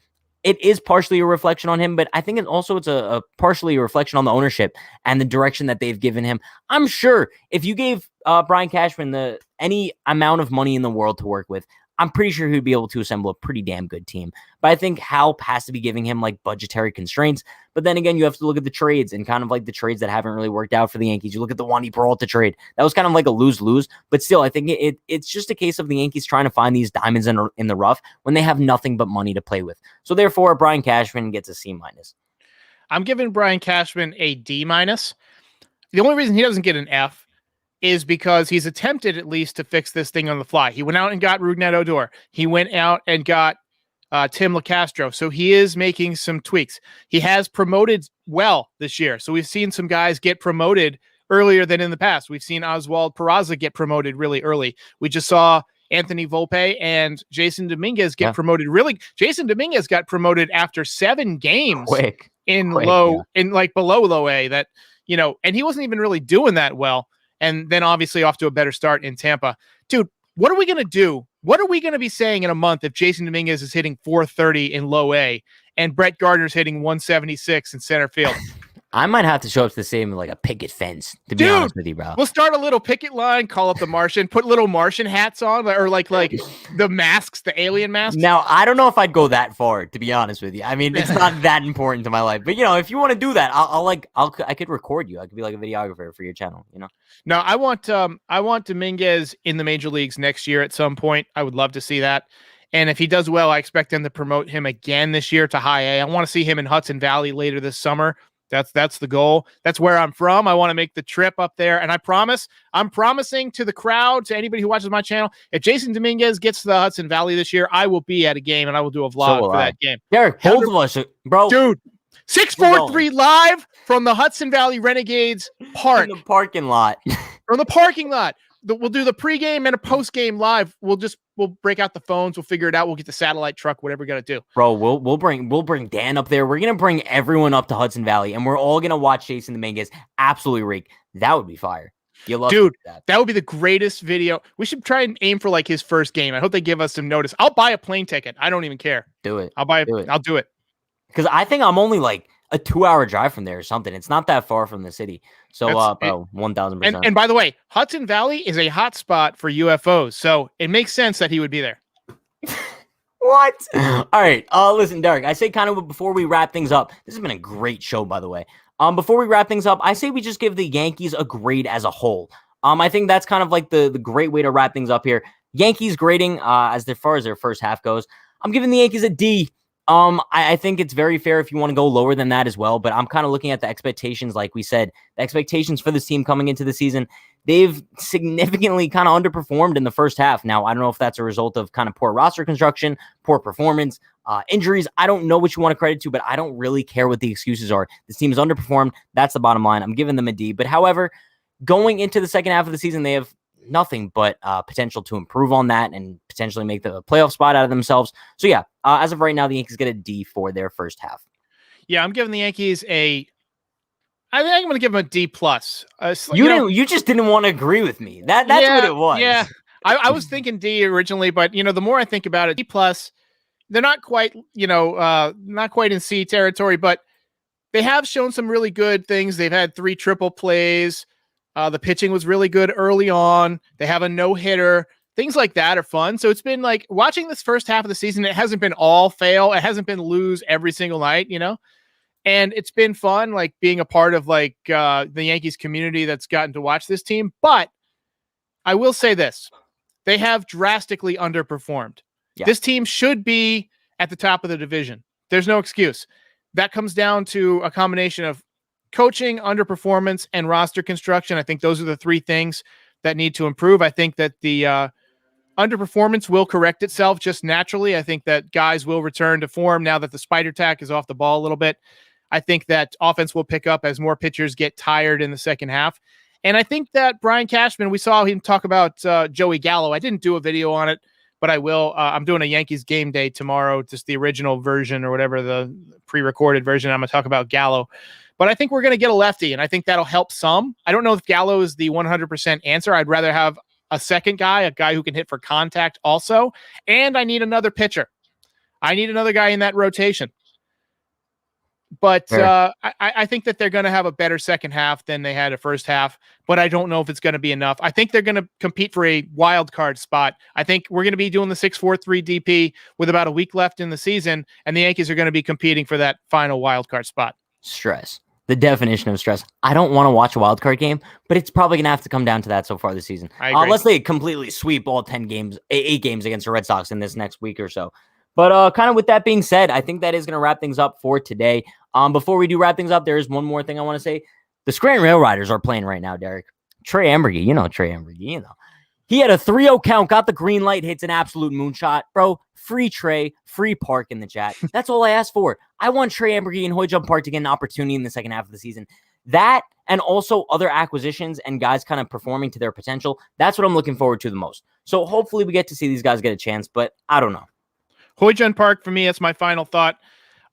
it is partially a reflection on him, but I think it's a partially a reflection on the ownership and the direction that they've given him. I'm sure if you gave Brian Cashman any amount of money in the world to work with, I'm pretty sure he'd be able to assemble a pretty damn good team. But I think Hal has to be giving him like budgetary constraints. But then again, you have to look at the trades and kind of like the trades that haven't really worked out for the Yankees. You look at the Wandy Peralta trade. That was kind of like a lose-lose. But still, I think it's just a case of the Yankees trying to find these diamonds in the rough when they have nothing but money to play with. So therefore, Brian Cashman gets a C-. I'm giving Brian Cashman a D-. The only reason he doesn't get an F is because he's attempted at least to fix this thing on the fly. He went out and got Rougned Odor. He went out and got Tim LaCastro. So he is making some tweaks. He has promoted well this year. So we've seen some guys get promoted earlier than in the past. We've seen Oswald Peraza get promoted really early. We just saw Anthony Volpe and Jason Dominguez get promoted. Jason Dominguez got promoted after 7 games below low A, that, and he wasn't even really doing that well. And then obviously off to a better start in Tampa. Dude, what are we going to do? What are we going to be saying in a month if Jason Dominguez is hitting 430 in low A and Brett Gardner's hitting 176 in center field? I might have to show up to the stadium with like a picket fence, to be honest with you, bro. We'll start a little picket line, call up the Martian, put little Martian hats on, or like the masks, the alien masks. Now, I don't know if I'd go that far, to be honest with you. I mean, it's not that important to my life. But, if you want to do that, I could record you. I could be like a videographer for your channel, No, I want Dominguez in the major leagues next year at some point. I would love to see that. And if he does well, I expect them to promote him again this year to high A. I want to see him in Hudson Valley later this summer. That's the goal. That's where I'm from. I want to make the trip up there. And I'm promising to the crowd, to anybody who watches my channel, if Jason Dominguez gets to the Hudson Valley this year, I will be at a game and I will do a vlog for that game. Derek, both of us, bro. Dude, 643 live from the Hudson Valley Renegades Park. In the parking lot. From the parking lot. We'll do the pregame and a postgame live. We'll break out the phones. We'll figure it out. We'll get the satellite truck, whatever we're gonna do. Bro, we'll bring Dan up there. We're gonna bring everyone up to Hudson Valley, and we're all gonna watch Jason Dominguez absolutely rake. That would be fire. You love that would be the greatest video. We should try and aim for like his first game. I hope they give us some notice. I'll buy a plane ticket. I don't even care. Do it. I'll do it. Because I think I'm only like a 2-hour drive from there or something. It's not that far from the city. So, 1,000%. And by the way, Hudson Valley is a hot spot for UFOs. So it makes sense that he would be there. What? All right. Listen, Derek, I say kind of before we wrap things up, this has been a great show, by the way. Before we wrap things up, I say we just give the Yankees a grade as a whole. I think that's kind of like the great way to wrap things up here. Yankees grading, as far as their first half goes, I'm giving the Yankees a D. I think it's very fair if you want to go lower than that as well, but I'm kind of looking at the expectations. Like we said, the expectations for this team coming into the season, they've significantly kind of underperformed in the first half. Now, I don't know if that's a result of kind of poor roster construction, poor performance, injuries. I don't know what you want to credit to, but I don't really care what the excuses are. This team has underperformed. That's the bottom line. I'm giving them a D, but however, going into the second half of the season, they have nothing but potential to improve on that and potentially make the playoff spot out of themselves. So yeah, as of right now, the Yankees get a D for their first half. Yeah, I'm giving the Yankees I think I'm going to give them a D plus. You just didn't want to agree with me. That's what it was. Yeah, I was thinking D originally, but the more I think about it, D plus. They're not quite not quite in C territory, but they have shown some really good things. They've had 3 triple plays. The pitching was really good early on. They have a no-hitter. Things like that are fun. So it's been like watching this first half of the season. It hasn't been all fail. It hasn't been lose every single night, and it's been fun, like being a part of like the Yankees community that's gotten to watch this team. But I will say this, they have drastically underperformed. Yeah. This team should be at the top of the division. There's no excuse. That comes down to a combination of coaching, underperformance, and roster construction. I think those are the 3 things that need to improve. I think that the underperformance will correct itself just naturally. I think that guys will return to form now that the spider tack is off the ball a little bit. I think that offense will pick up as more pitchers get tired in the second half. And I think that Brian Cashman, we saw him talk about Joey Gallo. I didn't do a video on it, but I will. I'm doing a Yankees game day tomorrow, just the original version or whatever, the pre-recorded version. I'm going to talk about Gallo. But I think we're going to get a lefty, and I think that'll help some. I don't know if Gallo is the 100% answer. I'd rather have a second guy, a guy who can hit for contact also. And I need another pitcher. I need another guy in that rotation. But I think that they're going to have a better second half than they had a first half, but I don't know if it's going to be enough. I think they're going to compete for a wild card spot. I think we're going to be doing the 6-4-3 DP with about a week left in the season, and the Yankees are going to be competing for that final wild card spot. Stress. The definition of stress. I don't want to watch a wild card game, but it's probably going to have to come down to that so far this season. Unless they completely sweep all 8 games against the Red Sox in this next week or so. But kind of with that being said, I think that is going to wrap things up for today. Before we do wrap things up, there is one more thing I want to say. The Scranton Rail Riders are playing right now, Derek. Trey Emberge, he had a 3-0 count, got the green light, hits an absolute moonshot. Bro, free Trey, free Park in the chat. That's all I asked for. I want Trey Emberge and Hoy Jump Park to get an opportunity in the second half of the season. That and also other acquisitions and guys kind of performing to their potential. That's what I'm looking forward to the most. So hopefully we get to see these guys get a chance, but I don't know. Hoy-Jun Park, for me, that's my final thought.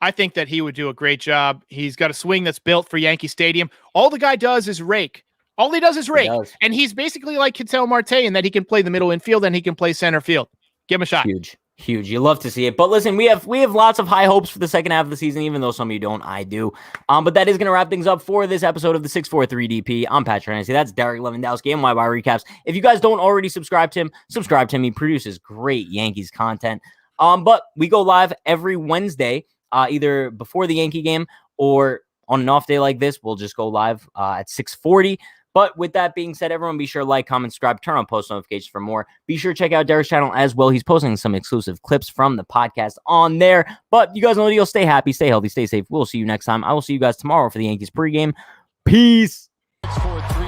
I think that he would do a great job. He's got a swing that's built for Yankee Stadium. All the guy does is rake. All he does is rake. And he's basically like Ketel Marte in that he can play the middle infield and he can play center field. Give him a shot. Huge. You love to see it. But listen, we have lots of high hopes for the second half of the season, even though some of you don't. I do. But that is going to wrap things up for this episode of the 643 DP. I'm Patrick Hennessy. That's Derek Lewandowski and YY Recaps. If you guys don't already subscribe to him, subscribe to him. He produces great Yankees content. But we go live every Wednesday, either before the Yankee game or on an off day like this. We'll just go live at 6:40. But with that being said, everyone be sure to like, comment, subscribe, turn on post notifications for more. Be sure to check out Derek's channel as well. He's posting some exclusive clips from the podcast on there. But you guys know the deal. Stay happy, stay healthy, stay safe. We'll see you next time. I will see you guys tomorrow for the Yankees pregame. Peace. 6-4-3.